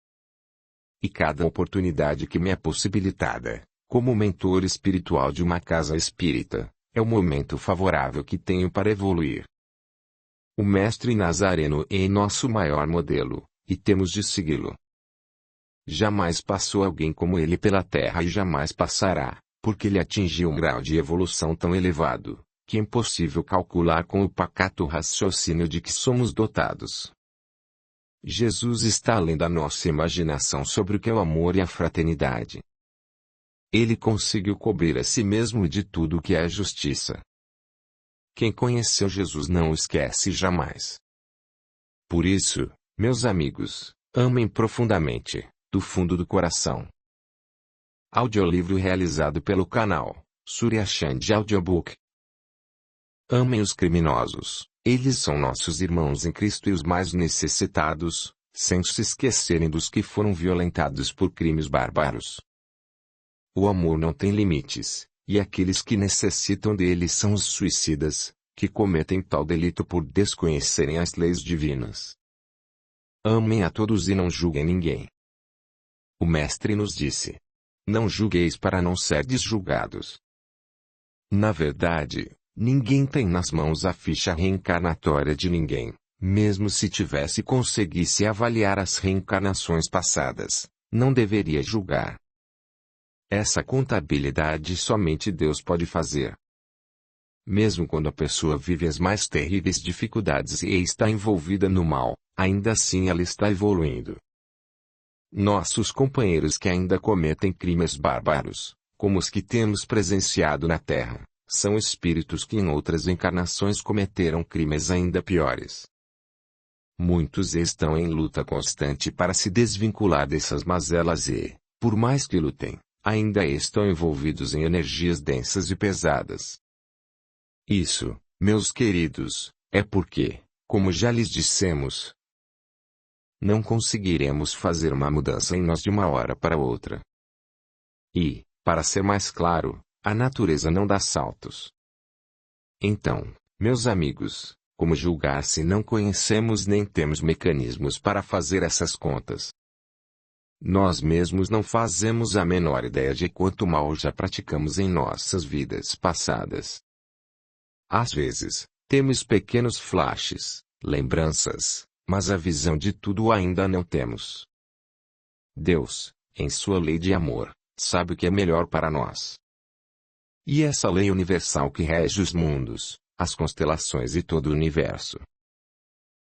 E cada oportunidade que me é possibilitada, como mentor espiritual de uma casa espírita, é o momento favorável que tenho para evoluir. O Mestre Nazareno é nosso maior modelo, e temos de segui-lo. Jamais passou alguém como ele pela terra e jamais passará, porque ele atingiu um grau de evolução tão elevado, que é impossível calcular com o pacato raciocínio de que somos dotados. Jesus está além da nossa imaginação sobre o que é o amor e a fraternidade. Ele conseguiu cobrir a si mesmo de tudo o que é justiça. Quem conheceu Jesus não o esquece jamais. Por isso, meus amigos, amem profundamente, do fundo do coração. Audiolivro realizado pelo canal Surya Chand Audiobook. Amem os criminosos, eles são nossos irmãos em Cristo e os mais necessitados, sem se esquecerem dos que foram violentados por crimes bárbaros. O amor não tem limites, e aqueles que necessitam dele são os suicidas, que cometem tal delito por desconhecerem as leis divinas. Amem a todos e não julguem ninguém. O Mestre nos disse: Não julgueis para não serdes julgados. Na verdade, ninguém tem nas mãos a ficha reencarnatória de ninguém, Mesmo se conseguisse avaliar as reencarnações passadas, não deveria julgar. Essa contabilidade somente Deus pode fazer. Mesmo quando a pessoa vive as mais terríveis dificuldades e está envolvida no mal, ainda assim ela está evoluindo. Nossos companheiros que ainda cometem crimes bárbaros, como os que temos presenciado na Terra, são espíritos que em outras encarnações cometeram crimes ainda piores. Muitos estão em luta constante para se desvincular dessas mazelas e, por mais que lutem, ainda estão envolvidos em energias densas e pesadas. Isso, meus queridos, é porque, como já lhes dissemos, não conseguiremos fazer uma mudança em nós de uma hora para outra. E, para ser mais claro, a natureza não dá saltos. Então, meus amigos, como julgar se não conhecemos nem temos mecanismos para fazer essas contas? Nós mesmos não fazemos a menor ideia de quanto mal já praticamos em nossas vidas passadas. Às vezes, temos pequenos flashes, lembranças, mas a visão de tudo ainda não temos. Deus, em sua lei de amor, sabe o que é melhor para nós. E essa lei universal que rege os mundos, as constelações e todo o universo.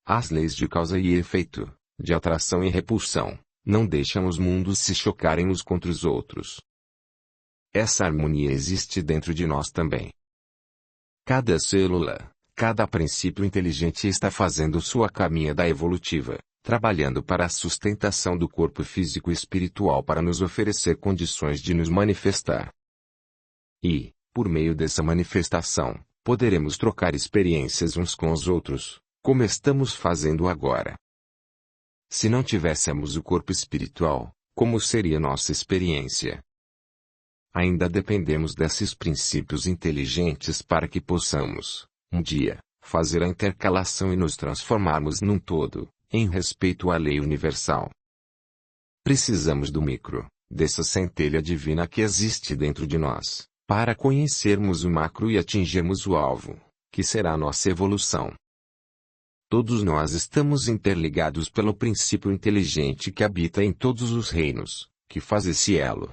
As leis de causa e efeito, de atração e repulsão, não deixam os mundos se chocarem uns contra os outros. Essa harmonia existe dentro de nós também. Cada célula, cada princípio inteligente está fazendo sua caminhada evolutiva, trabalhando para a sustentação do corpo físico e espiritual para nos oferecer condições de nos manifestar. E, por meio dessa manifestação, poderemos trocar experiências uns com os outros, como estamos fazendo agora. Se não tivéssemos o corpo espiritual, como seria nossa experiência? Ainda dependemos desses princípios inteligentes para que possamos, um dia, fazer a intercalação e nos transformarmos num todo, em respeito à lei universal. Precisamos do micro, dessa centelha divina que existe dentro de nós, para conhecermos o macro e atingirmos o alvo, que será a nossa evolução. Todos nós estamos interligados pelo princípio inteligente que habita em todos os reinos, que faz esse elo.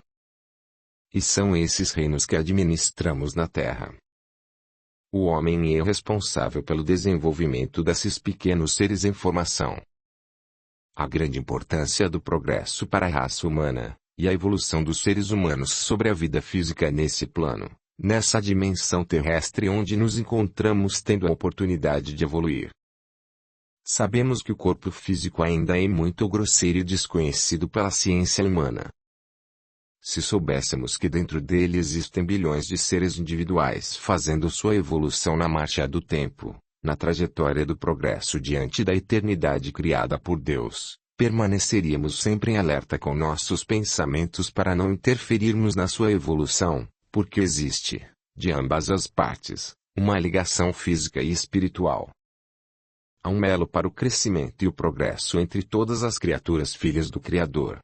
E são esses reinos que administramos na Terra. O homem é responsável pelo desenvolvimento desses pequenos seres em formação. A grande importância do progresso para a raça humana, e a evolução dos seres humanos sobre a vida física nesse plano, nessa dimensão terrestre onde nos encontramos tendo a oportunidade de evoluir. Sabemos que o corpo físico ainda é muito grosseiro e desconhecido pela ciência humana. Se soubéssemos que dentro dele existem bilhões de seres individuais fazendo sua evolução na marcha do tempo, na trajetória do progresso diante da eternidade criada por Deus, permaneceríamos sempre em alerta com nossos pensamentos para não interferirmos na sua evolução, porque existe, de ambas as partes, uma ligação física e espiritual. Há um elo para o crescimento e o progresso entre todas as criaturas filhas do Criador.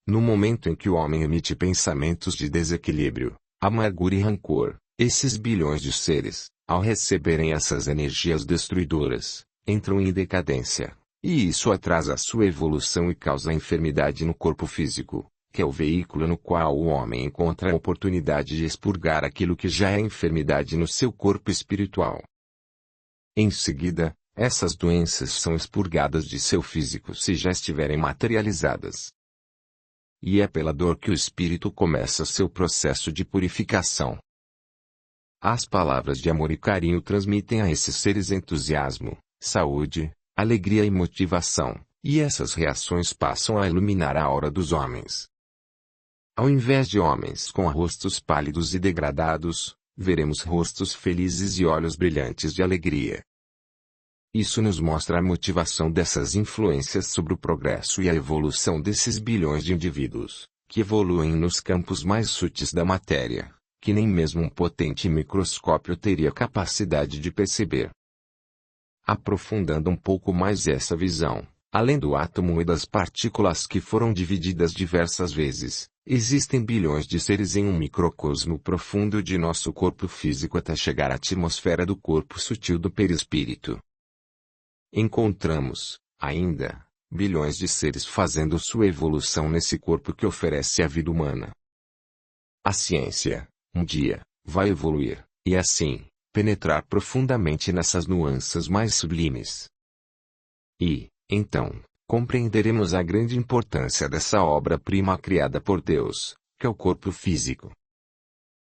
No momento em que o homem emite pensamentos de desequilíbrio, amargura e rancor, esses bilhões de seres, ao receberem essas energias destruidoras, entram em decadência, e isso atrasa a sua evolução e causa enfermidade no corpo físico, que é o veículo no qual o homem encontra a oportunidade de expurgar aquilo que já é enfermidade no seu corpo espiritual. Em seguida, essas doenças são expurgadas de seu físico se já estiverem materializadas. E é pela dor que o espírito começa seu processo de purificação. As palavras de amor e carinho transmitem a esses seres entusiasmo, saúde, alegria e motivação, e essas reações passam a iluminar a aura dos homens. Ao invés de homens com rostos pálidos e degradados, veremos rostos felizes e olhos brilhantes de alegria. Isso nos mostra a motivação dessas influências sobre o progresso e a evolução desses bilhões de indivíduos, que evoluem nos campos mais sutis da matéria, que nem mesmo um potente microscópio teria capacidade de perceber. Aprofundando um pouco mais essa visão, além do átomo e das partículas que foram divididas diversas vezes, existem bilhões de seres em um microcosmo profundo de nosso corpo físico até chegar à atmosfera do corpo sutil do perispírito. encontramos, ainda, bilhões de seres fazendo sua evolução nesse corpo que oferece a vida humana. A ciência, um dia, vai evoluir, e assim, penetrar profundamente nessas nuances mais sublimes. E, então, compreenderemos a grande importância dessa obra-prima criada por Deus, que é o corpo físico.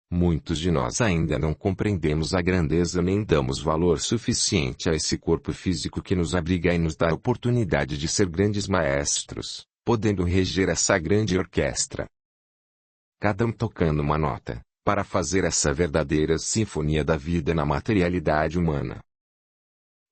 Muitos de nós ainda não compreendemos a grandeza nem damos valor suficiente a esse corpo físico que nos abriga e nos dá a oportunidade de ser grandes maestros, podendo reger essa grande orquestra. Cada um tocando uma nota, para fazer essa verdadeira sinfonia da vida na materialidade humana.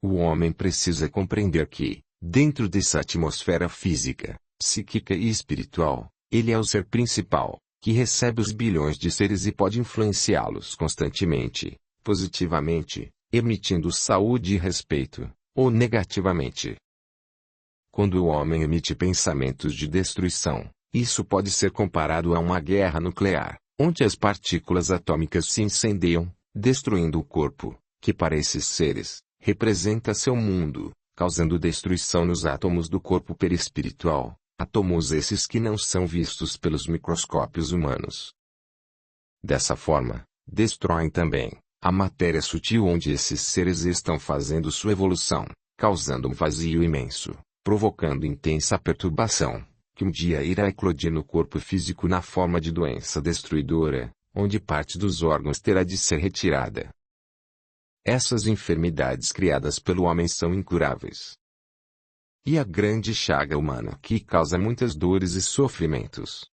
O homem precisa compreender que, dentro dessa atmosfera física, psíquica e espiritual, ele é o ser principal, que recebe os bilhões de seres e pode influenciá-los constantemente, positivamente, emitindo saúde e respeito, ou negativamente. Quando o homem emite pensamentos de destruição, isso pode ser comparado a uma guerra nuclear, onde as partículas atômicas se incendeiam, destruindo o corpo, que para esses seres, representa seu mundo, causando destruição nos átomos do corpo perispiritual, átomos esses que não são vistos pelos microscópios humanos. Dessa forma, destroem também a matéria sutil onde esses seres estão fazendo sua evolução, causando um vazio imenso, provocando intensa perturbação, que um dia irá eclodir no corpo físico na forma de doença destruidora, onde parte dos órgãos terá de ser retirada. Essas enfermidades criadas pelo homem são incuráveis. E a grande chaga humana que causa muitas dores e sofrimentos.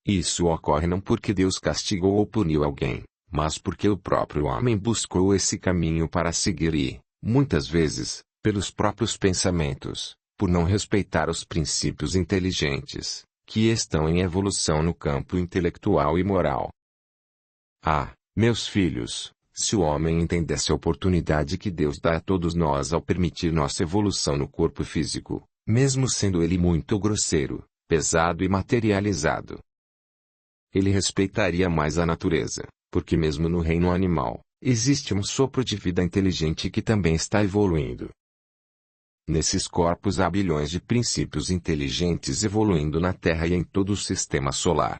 Isso ocorre não porque Deus castigou ou puniu alguém, mas porque o próprio homem buscou esse caminho para seguir e, muitas vezes, pelos próprios pensamentos, por não respeitar os princípios inteligentes, que estão em evolução no campo intelectual e moral. Ah, meus filhos, se o homem entendesse a oportunidade que Deus dá a todos nós ao permitir nossa evolução no corpo físico, mesmo sendo ele muito grosseiro, pesado e materializado, ele respeitaria mais a natureza, porque mesmo no reino animal, existe um sopro de vida inteligente que também está evoluindo. Nesses corpos há bilhões de princípios inteligentes evoluindo na Terra e em todo o sistema solar.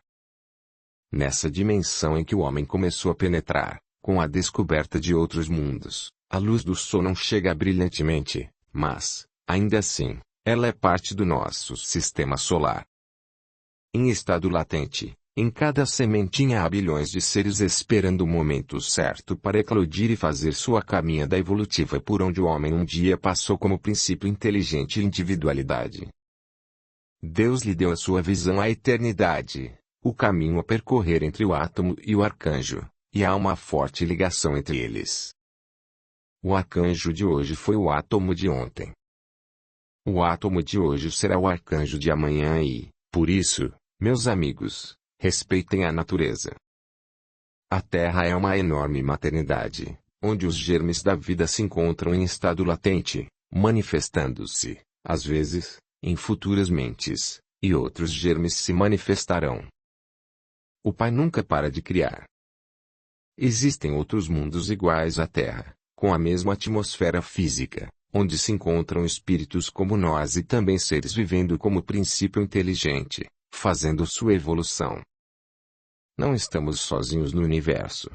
Nessa dimensão em que o homem começou a penetrar, com a descoberta de outros mundos, a luz do sol não chega brilhantemente, mas, ainda assim, ela é parte do nosso sistema solar. Em estado latente, em cada sementinha há bilhões de seres esperando o momento certo para eclodir e fazer sua caminhada evolutiva por onde o homem um dia passou como princípio inteligente e individualidade. Deus lhe deu a sua visão à eternidade, o caminho a percorrer entre o átomo e o arcanjo, e há uma forte ligação entre eles. O arcanjo de hoje foi o átomo de ontem. O átomo de hoje será o arcanjo de amanhã e, por isso, meus amigos, respeitem a natureza. A Terra é uma enorme maternidade, onde os germes da vida se encontram em estado latente, manifestando-se, às vezes, em futuras mentes, e outros germes se manifestarão. O Pai nunca para de criar. Existem outros mundos iguais à Terra, com a mesma atmosfera física, onde se encontram espíritos como nós e também seres vivendo como princípio inteligente, fazendo sua evolução. Não estamos sozinhos no universo.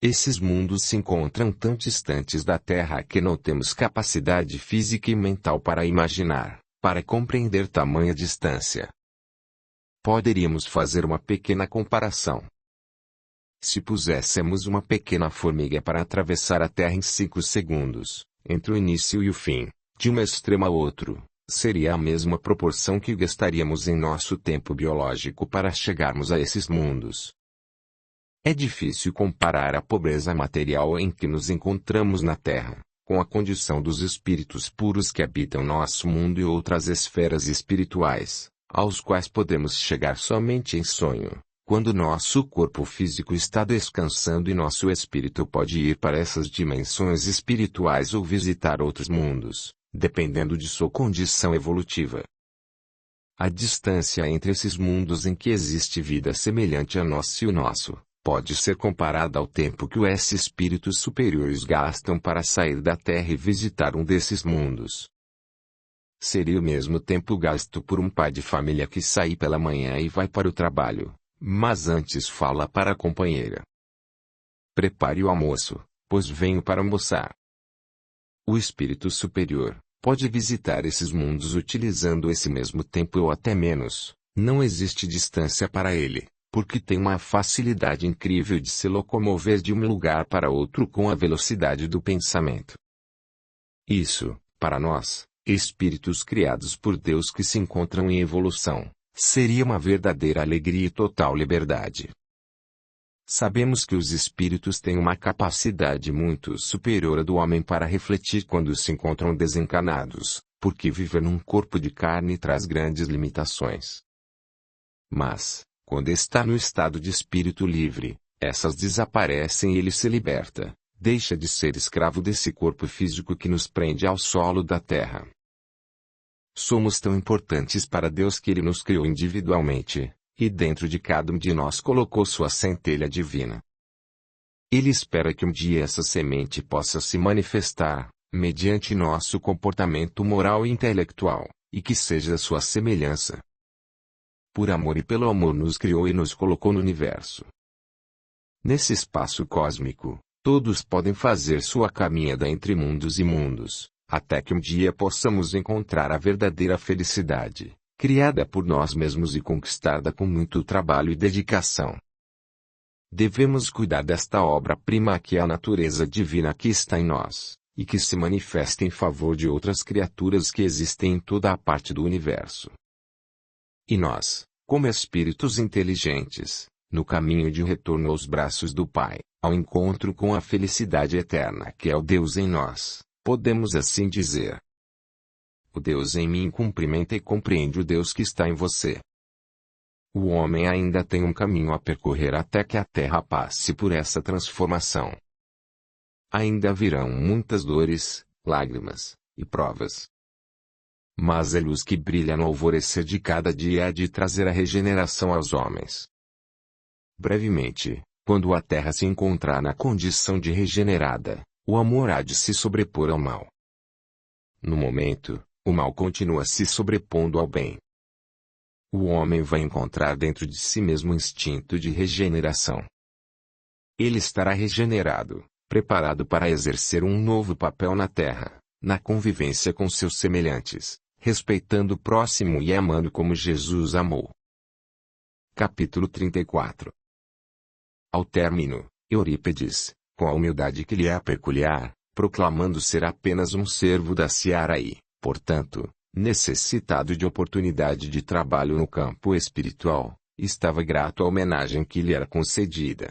Esses mundos se encontram tão distantes da Terra que não temos capacidade física e mental para imaginar, para compreender tamanha distância. Poderíamos fazer uma pequena comparação. Se puséssemos uma pequena formiga para atravessar a Terra em 5 segundos, entre o início e o fim, de um extremo a outro, seria a mesma proporção que gastaríamos em nosso tempo biológico para chegarmos a esses mundos. É difícil comparar a pobreza material em que nos encontramos na Terra, com a condição dos espíritos puros que habitam nosso mundo e outras esferas espirituais, aos quais podemos chegar somente em sonho, quando nosso corpo físico está descansando e nosso espírito pode ir para essas dimensões espirituais ou visitar outros mundos, dependendo de sua condição evolutiva. A distância entre esses mundos em que existe vida semelhante a nossa e o nosso, pode ser comparada ao tempo que os espíritos superiores gastam para sair da Terra e visitar um desses mundos. Seria o mesmo tempo gasto por um pai de família que sai pela manhã e vai para o trabalho, mas antes fala para a companheira: prepare o almoço, pois venho para almoçar. O espírito superior pode visitar esses mundos utilizando esse mesmo tempo ou até menos. Não existe distância para ele, porque tem uma facilidade incrível de se locomover de um lugar para outro com a velocidade do pensamento. Isso, para nós, espíritos criados por Deus que se encontram em evolução, seria uma verdadeira alegria e total liberdade. Sabemos que os espíritos têm uma capacidade muito superior à do homem para refletir quando se encontram desencarnados, porque viver num corpo de carne traz grandes limitações. Mas, quando está no estado de espírito livre, essas desaparecem e ele se liberta, deixa de ser escravo desse corpo físico que nos prende ao solo da terra. Somos tão importantes para Deus que Ele nos criou individualmente, e dentro de cada um de nós colocou sua centelha divina. Ele espera que um dia essa semente possa se manifestar, mediante nosso comportamento moral e intelectual, e que seja a sua semelhança. Por amor e pelo amor nos criou e nos colocou no universo. Nesse espaço cósmico, todos podem fazer sua caminhada entre mundos e mundos, até que um dia possamos encontrar a verdadeira felicidade, criada por nós mesmos e conquistada com muito trabalho e dedicação. Devemos cuidar desta obra-prima que é a natureza divina que está em nós, e que se manifesta em favor de outras criaturas que existem em toda a parte do universo. E nós, como espíritos inteligentes, no caminho de retorno aos braços do Pai, ao encontro com a felicidade eterna que é o Deus em nós, podemos assim dizer: o Deus em mim cumprimenta e compreende o Deus que está em você. O homem ainda tem um caminho a percorrer até que a Terra passe por essa transformação. Ainda virão muitas dores, lágrimas e provas. Mas a luz que brilha no alvorecer de cada dia há de trazer a regeneração aos homens. Brevemente, quando a Terra se encontrar na condição de regenerada, o amor há de se sobrepor ao mal. No momento, o mal continua se sobrepondo ao bem. O homem vai encontrar dentro de si mesmo um instinto de regeneração. Ele estará regenerado, preparado para exercer um novo papel na Terra, na convivência com seus semelhantes, respeitando o próximo e amando como Jesus amou. Capítulo 34. Ao término, Eurípides, com a humildade que lhe é peculiar, proclamando ser apenas um servo da seara e, portanto, necessitado de oportunidade de trabalho no campo espiritual, estava grato à homenagem que lhe era concedida.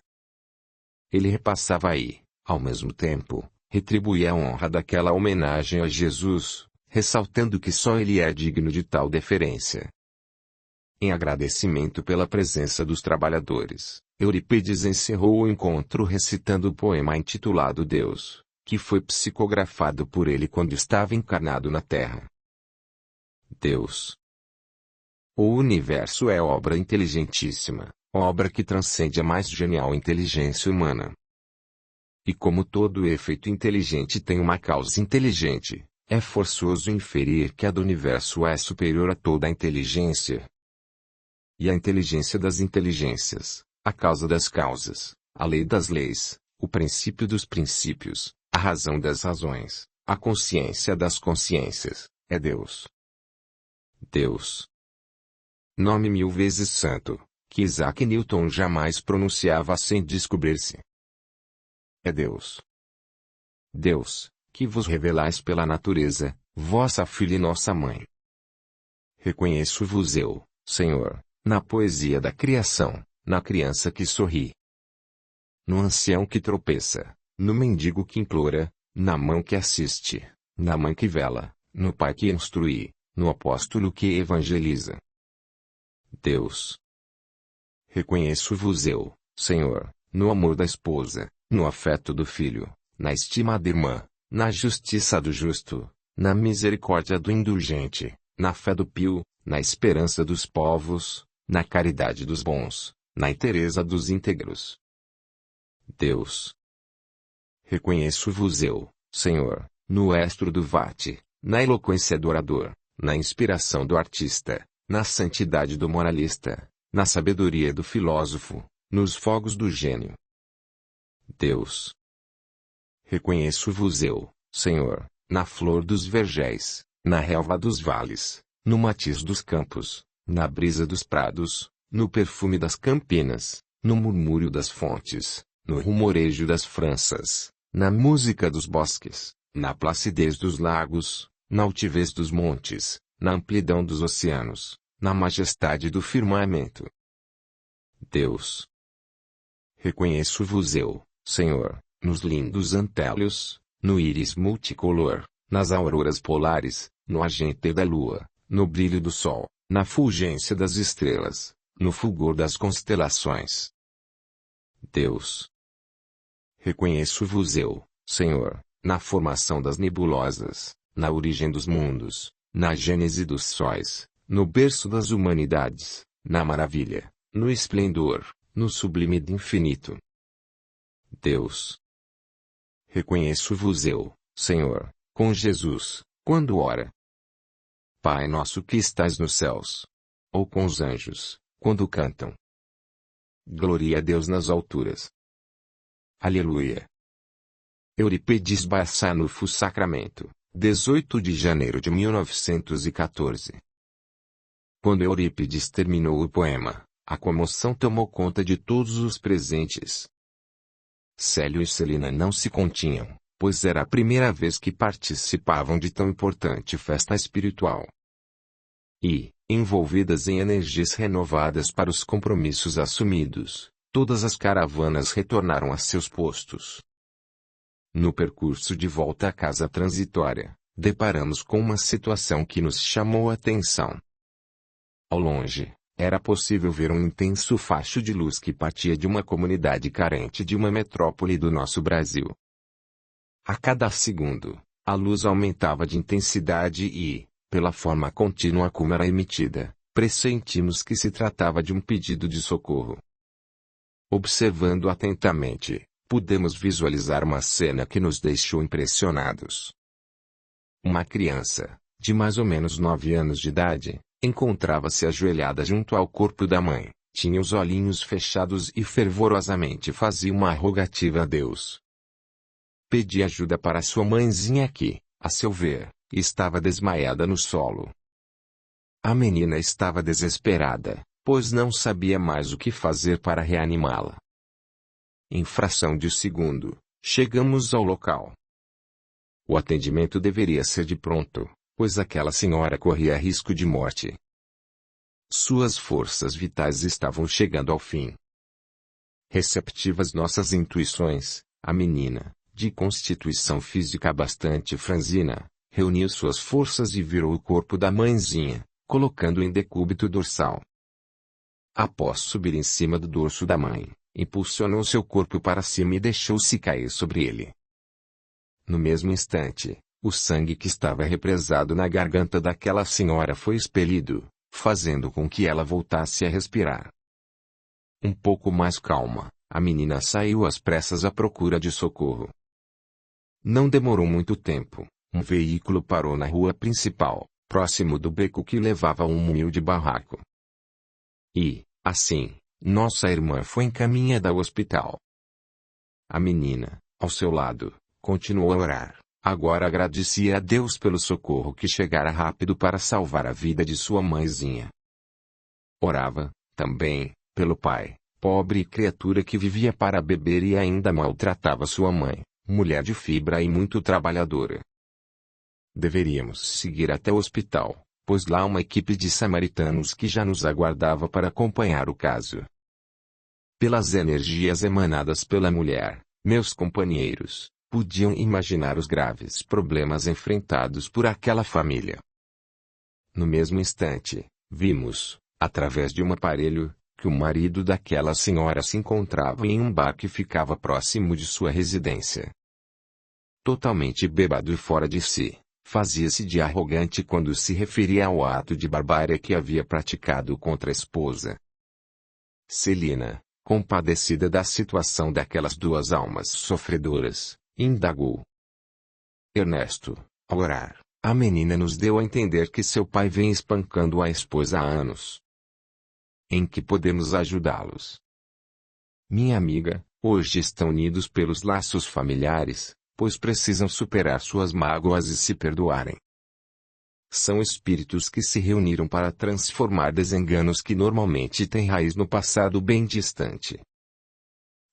Ele repassava aí, ao mesmo tempo, retribuía a honra daquela homenagem a Jesus, ressaltando que só ele é digno de tal deferência. Em agradecimento pela presença dos trabalhadores, Eurípides encerrou o encontro recitando o poema intitulado Deus, que foi psicografado por ele quando estava encarnado na Terra. Deus. O universo é obra inteligentíssima, obra que transcende a mais genial inteligência humana. E como todo efeito inteligente tem uma causa inteligente, é forçoso inferir que a do universo é superior a toda a inteligência. E a inteligência das inteligências, a causa das causas, a lei das leis, o princípio dos princípios, a razão das razões, a consciência das consciências, é Deus. Deus. Nome 1000 vezes santo, que Isaac Newton jamais pronunciava sem descobrir-se. É Deus. Deus, que vos revelais pela natureza, vossa filha e nossa mãe. Reconheço-vos eu, Senhor, na poesia da criação, na criança que sorri, no ancião que tropeça, no mendigo que implora, na mão que assiste, na mãe que vela, no pai que instrui, no apóstolo que evangeliza. Deus. Reconheço-vos eu, Senhor, no amor da esposa, no afeto do filho, na estima da irmã, na justiça do justo, na misericórdia do indulgente, na fé do pio, na esperança dos povos, na caridade dos bons, na inteireza dos íntegros. Deus. Reconheço-vos eu, Senhor, no estro do vate, na eloquência do orador, na inspiração do artista, na santidade do moralista, na sabedoria do filósofo, nos fogos do gênio. Deus. Reconheço-vos eu, Senhor, na flor dos vergéis, na relva dos vales, no matiz dos campos, na brisa dos prados, no perfume das campinas, no murmúrio das fontes, no rumorejo das franças, na música dos bosques, na placidez dos lagos, na altivez dos montes, na amplidão dos oceanos, na majestade do firmamento. Deus. Reconheço-vos eu, Senhor, nos lindos antélios, no íris multicolor, nas auroras polares, no argente da lua, no brilho do sol, na fulgência das estrelas, no fulgor das constelações. Deus. Reconheço-vos eu, Senhor, na formação das nebulosas, na origem dos mundos, na gênese dos sóis, no berço das humanidades, na maravilha, no esplendor, no sublime do infinito. Deus. Reconheço-vos eu, Senhor, com Jesus, quando ora. Pai nosso que estais nos céus. Ou com os anjos, quando cantam. Glória a Deus nas alturas. Aleluia. Eurípides Barçanufo Sacramento, 18 de janeiro de 1914. Quando Eurípides terminou o poema, a comoção tomou conta de todos os presentes. Célio e Celina não se continham, pois era a primeira vez que participavam de tão importante festa espiritual. E, envolvidas em energias renovadas para os compromissos assumidos, todas as caravanas retornaram a seus postos. No percurso de volta à casa transitória, deparamos com uma situação que nos chamou a atenção. Ao longe, era possível ver um intenso facho de luz que partia de uma comunidade carente de uma metrópole do nosso Brasil. A cada segundo, a luz aumentava de intensidade e, pela forma contínua como era emitida, pressentimos que se tratava de um pedido de socorro. Observando atentamente, pudemos visualizar uma cena que nos deixou impressionados. Uma criança, de mais ou menos 9 anos de idade, encontrava-se ajoelhada junto ao corpo da mãe, tinha os olhinhos fechados e fervorosamente fazia uma rogativa a Deus. Pedia ajuda para sua mãezinha que, a seu ver, estava desmaiada no solo. A menina estava desesperada, pois não sabia mais o que fazer para reanimá-la. Em fração de segundo, chegamos ao local. O atendimento deveria ser de pronto, pois aquela senhora corria risco de morte. Suas forças vitais estavam chegando ao fim. Receptivas nossas intuições, a menina, de constituição física bastante franzina, reuniu suas forças e virou o corpo da mãezinha, colocando-o em decúbito dorsal. Após subir em cima do dorso da mãe, impulsionou seu corpo para cima e deixou-se cair sobre ele. No mesmo instante, o sangue que estava represado na garganta daquela senhora foi expelido, fazendo com que ela voltasse a respirar. Um pouco mais calma, a menina saiu às pressas à procura de socorro. Não demorou muito tempo, um veículo parou na rua principal, próximo do beco que levava a um humilde barraco. E, assim, nossa irmã foi encaminhada ao hospital. A menina, ao seu lado, continuou a orar. Agora agradecia a Deus pelo socorro que chegara rápido para salvar a vida de sua mãezinha. Orava, também, pelo pai, pobre criatura que vivia para beber e ainda maltratava sua mãe, mulher de fibra e muito trabalhadora. Deveríamos seguir até o hospital, pois lá uma equipe de samaritanos que já nos aguardava para acompanhar o caso. Pelas energias emanadas pela mulher, meus companheiros podiam imaginar os graves problemas enfrentados por aquela família. No mesmo instante, vimos, através de um aparelho, que o marido daquela senhora se encontrava em um bar que ficava próximo de sua residência. Totalmente bêbado e fora de si, fazia-se de arrogante quando se referia ao ato de barbárie que havia praticado contra a esposa. Celina, compadecida da situação daquelas duas almas sofredoras, indagou. Ernesto, ao orar, a menina nos deu a entender que seu pai vem espancando a esposa há anos. Em que podemos ajudá-los? Minha amiga, hoje estão unidos pelos laços familiares, pois precisam superar suas mágoas e se perdoarem. São espíritos que se reuniram para transformar desenganos que normalmente têm raiz no passado bem distante.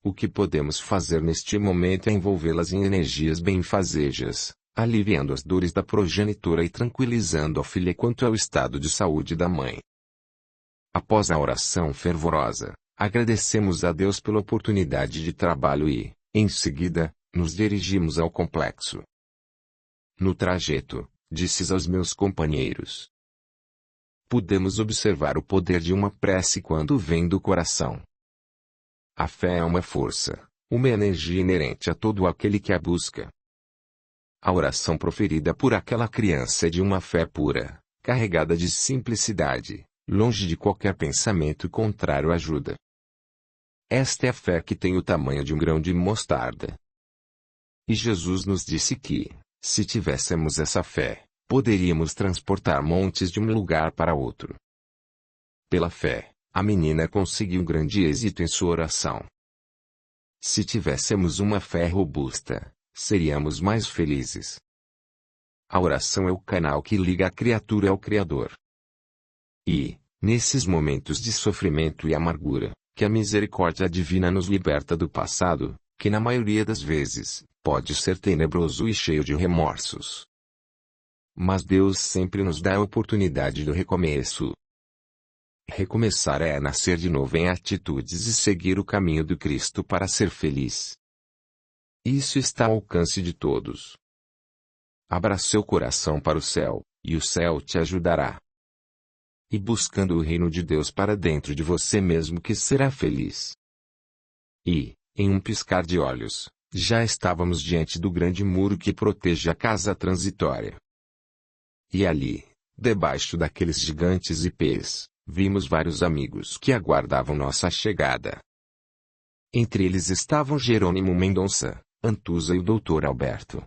O que podemos fazer neste momento é envolvê-las em energias benfazejas, aliviando as dores da progenitora e tranquilizando a filha quanto ao estado de saúde da mãe. Após a oração fervorosa, agradecemos a Deus pela oportunidade de trabalho e, em seguida, nos dirigimos ao complexo. No trajeto, disse aos meus companheiros. Podemos observar o poder de uma prece quando vem do coração. A fé é uma força, uma energia inerente a todo aquele que a busca. A oração proferida por aquela criança é de uma fé pura, carregada de simplicidade, longe de qualquer pensamento contrário à ajuda. Esta é a fé que tem o tamanho de um grão de mostarda. E Jesus nos disse que, se tivéssemos essa fé, poderíamos transportar montes de um lugar para outro. Pela fé, a menina conseguiu grande êxito em sua oração. Se tivéssemos uma fé robusta, seríamos mais felizes. A oração é o canal que liga a criatura ao Criador. E, nesses momentos de sofrimento e amargura, que a misericórdia divina nos liberta do passado, que na maioria das vezes, pode ser tenebroso e cheio de remorsos. Mas Deus sempre nos dá a oportunidade do recomeço. Recomeçar é nascer de novo em atitudes e seguir o caminho do Cristo para ser feliz. Isso está ao alcance de todos. Abra seu coração para o céu, e o céu te ajudará. E buscando o reino de Deus para dentro de você mesmo que será feliz. E, em um piscar de olhos, já estávamos diante do grande muro que protege a casa transitória. E ali, debaixo daqueles gigantes ipês, vimos vários amigos que aguardavam nossa chegada. Entre eles estavam Jerônimo Mendonça, Antusa e o Dr. Alberto.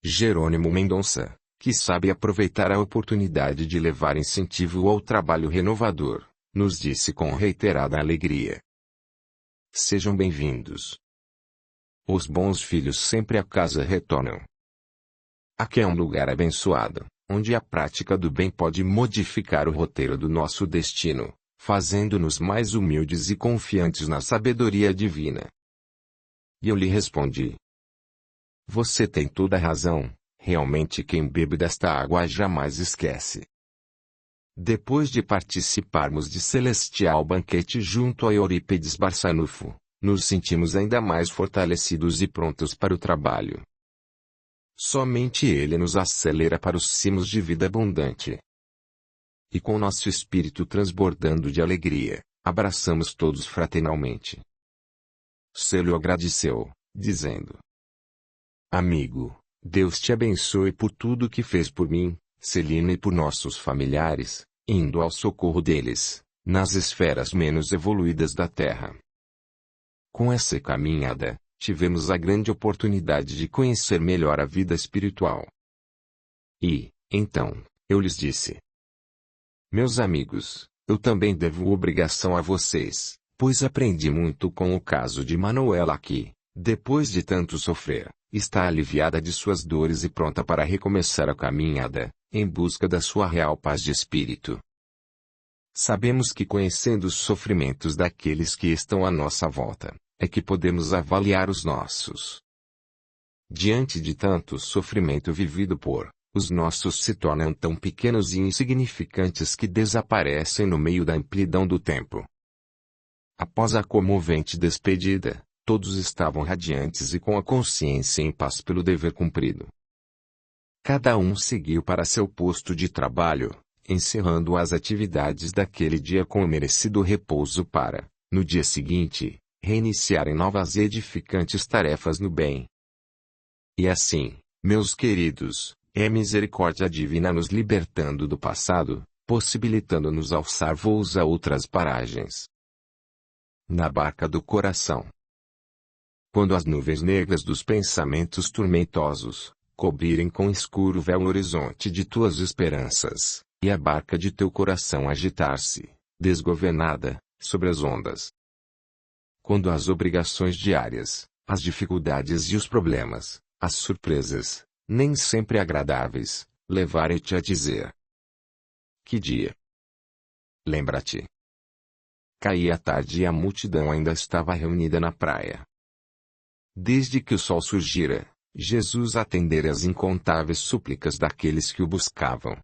Jerônimo Mendonça, que sabe aproveitar a oportunidade de levar incentivo ao trabalho renovador, nos disse com reiterada alegria: sejam bem-vindos. Os bons filhos sempre à casa retornam. Aqui é um lugar abençoado, onde a prática do bem pode modificar o roteiro do nosso destino, fazendo-nos mais humildes e confiantes na sabedoria divina. E eu lhe respondi: você tem toda a razão, realmente quem bebe desta água jamais esquece. Depois de participarmos de celestial banquete junto a Eurípides Barçanufo, nos sentimos ainda mais fortalecidos e prontos para o trabalho. Somente ele nos acelera para os cimos de vida abundante. E com nosso espírito transbordando de alegria, abraçamos todos fraternalmente. Célio agradeceu, dizendo: amigo, Deus te abençoe por tudo que fez por mim, Celina e por nossos familiares, indo ao socorro deles, nas esferas menos evoluídas da Terra. Com essa caminhada, tivemos a grande oportunidade de conhecer melhor a vida espiritual. E, então, eu lhes disse: meus amigos, eu também devo obrigação a vocês, pois aprendi muito com o caso de Manuela que, depois de tanto sofrer, está aliviada de suas dores e pronta para recomeçar a caminhada, em busca da sua real paz de espírito. Sabemos que conhecendo os sofrimentos daqueles que estão à nossa volta, é que podemos avaliar os nossos. Diante de tanto sofrimento vivido os nossos se tornam tão pequenos e insignificantes que desaparecem no meio da amplidão do tempo. Após a comovente despedida, todos estavam radiantes e com a consciência em paz pelo dever cumprido. Cada um seguiu para seu posto de trabalho, encerrando as atividades daquele dia com o merecido repouso para, no dia seguinte, reiniciarem novas e edificantes tarefas no bem. E assim, meus queridos, é a misericórdia divina nos libertando do passado, possibilitando-nos alçar voos a outras paragens. Na barca do coração. Quando as nuvens negras dos pensamentos tormentosos cobrirem com escuro véu o horizonte de tuas esperanças, e a barca de teu coração agitar-se, desgovernada, sobre as ondas. Quando as obrigações diárias, as dificuldades e os problemas, as surpresas, nem sempre agradáveis, levarem-te a dizer: que dia? Lembra-te. Caía a tarde e a multidão ainda estava reunida na praia. Desde que o sol surgira, Jesus atendera às incontáveis súplicas daqueles que o buscavam.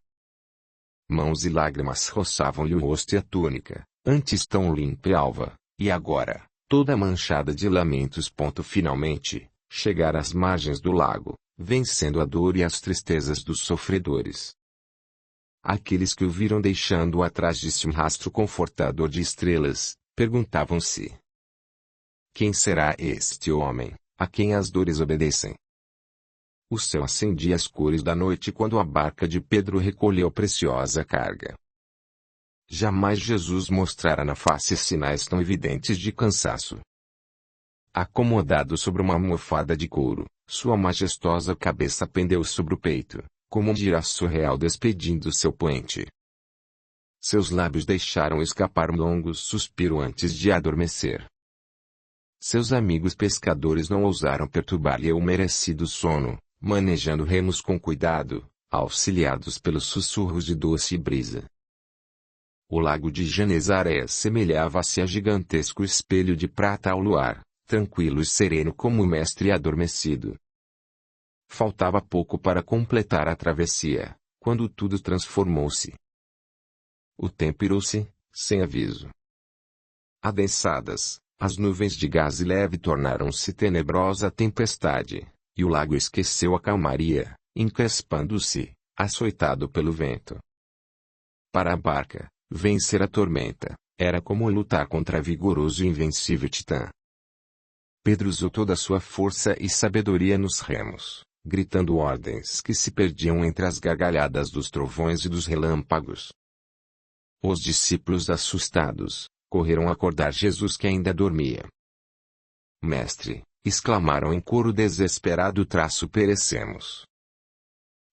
Mãos e lágrimas roçavam-lhe o rosto e a túnica, antes tão limpa e alva, e agora, toda manchada de lamentos. Finalmente, chegar às margens do lago, vencendo a dor e as tristezas dos sofredores. Aqueles que o viram deixando atrás de si um rastro confortador de estrelas, perguntavam-se: quem será este homem, a quem as dores obedecem? O céu acendia as cores da noite quando a barca de Pedro recolheu preciosa carga. Jamais Jesus mostrara na face sinais tão evidentes de cansaço. Acomodado sobre uma almofada de couro, sua majestosa cabeça pendeu sobre o peito, como um girassol real despedindo seu poente. Seus lábios deixaram escapar um longo suspiro antes de adormecer. Seus amigos pescadores não ousaram perturbar-lhe o merecido sono, manejando remos com cuidado, auxiliados pelos sussurros de doce brisa. O lago de Genezaré assemelhava-se a gigantesco espelho de prata ao luar, tranquilo e sereno como o mestre adormecido. Faltava pouco para completar a travessia, quando tudo transformou-se. O tempo irou-se, sem aviso. Adensadas, as nuvens de gaze leve tornaram-se tenebrosa tempestade, e o lago esqueceu a calmaria, encrespando-se, açoitado pelo vento. Para a barca, vencer a tormenta, era como lutar contra vigoroso e invencível titã. Pedro usou toda a sua força e sabedoria nos remos, gritando ordens que se perdiam entre as gargalhadas dos trovões e dos relâmpagos. Os discípulos assustados, correram acordar Jesus que ainda dormia. Mestre, exclamaram em coro desesperado: perecemos.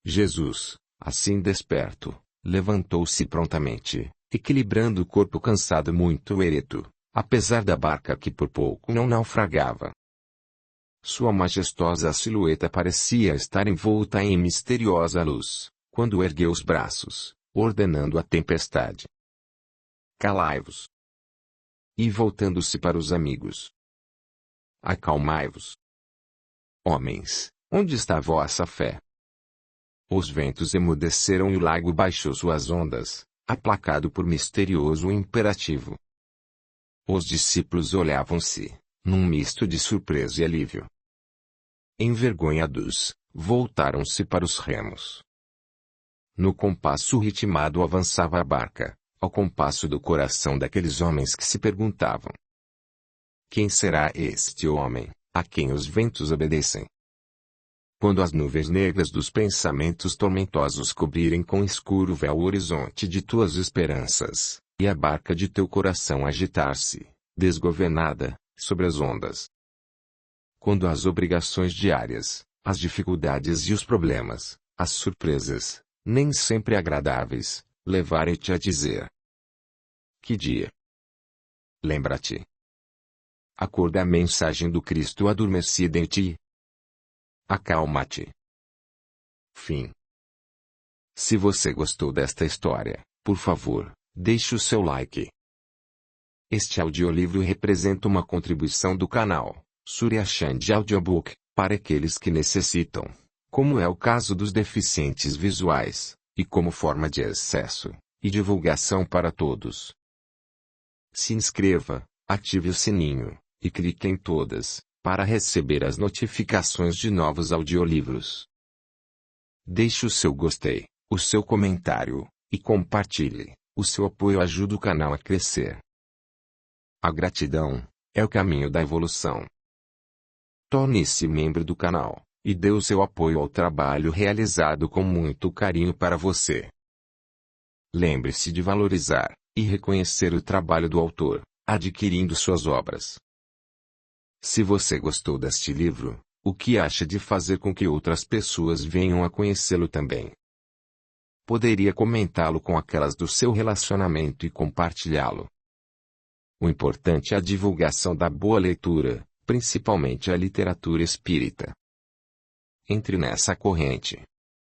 Jesus, assim desperto, levantou-se prontamente, equilibrando o corpo cansado muito ereto, apesar da barca que por pouco não naufragava. Sua majestosa silhueta parecia estar envolta em misteriosa luz, quando ergueu os braços, ordenando à tempestade: calai-vos. E voltando-se para os amigos: acalmai-vos. Homens, onde está a vossa fé? Os ventos emudeceram e o lago baixou suas ondas, aplacado por misterioso imperativo. Os discípulos olhavam-se, num misto de surpresa e alívio. Envergonhados, voltaram-se para os remos. No compasso ritmado avançava a barca, ao compasso do coração daqueles homens que se perguntavam: quem será este homem, a quem os ventos obedecem? Quando as nuvens negras dos pensamentos tormentosos cobrirem com escuro véu o horizonte de tuas esperanças, e a barca de teu coração agitar-se, desgovernada, sobre as ondas. Quando as obrigações diárias, as dificuldades e os problemas, as surpresas, nem sempre agradáveis, levarem-te a dizer: que dia? Lembra-te. Acorda a mensagem do Cristo adormecida em ti. Acalma-te. Fim. Se você gostou desta história, por favor, deixe o seu like. Este audiolivro representa uma contribuição do canal Surya Chand Audiobook, para aqueles que necessitam, como é o caso dos deficientes visuais, e como forma de acesso e divulgação para todos. Se inscreva, ative o sininho, e clique em todas, para receber as notificações de novos audiolivros. Deixe o seu gostei, o seu comentário, e compartilhe. O seu apoio ajuda o canal a crescer. A gratidão é o caminho da evolução. Torne-se membro do canal, e dê o seu apoio ao trabalho realizado com muito carinho para você. Lembre-se de valorizar e reconhecer o trabalho do autor, adquirindo suas obras. Se você gostou deste livro, o que acha de fazer com que outras pessoas venham a conhecê-lo também? Poderia comentá-lo com aquelas do seu relacionamento e compartilhá-lo. O importante é a divulgação da boa leitura, principalmente a literatura espírita. Entre nessa corrente.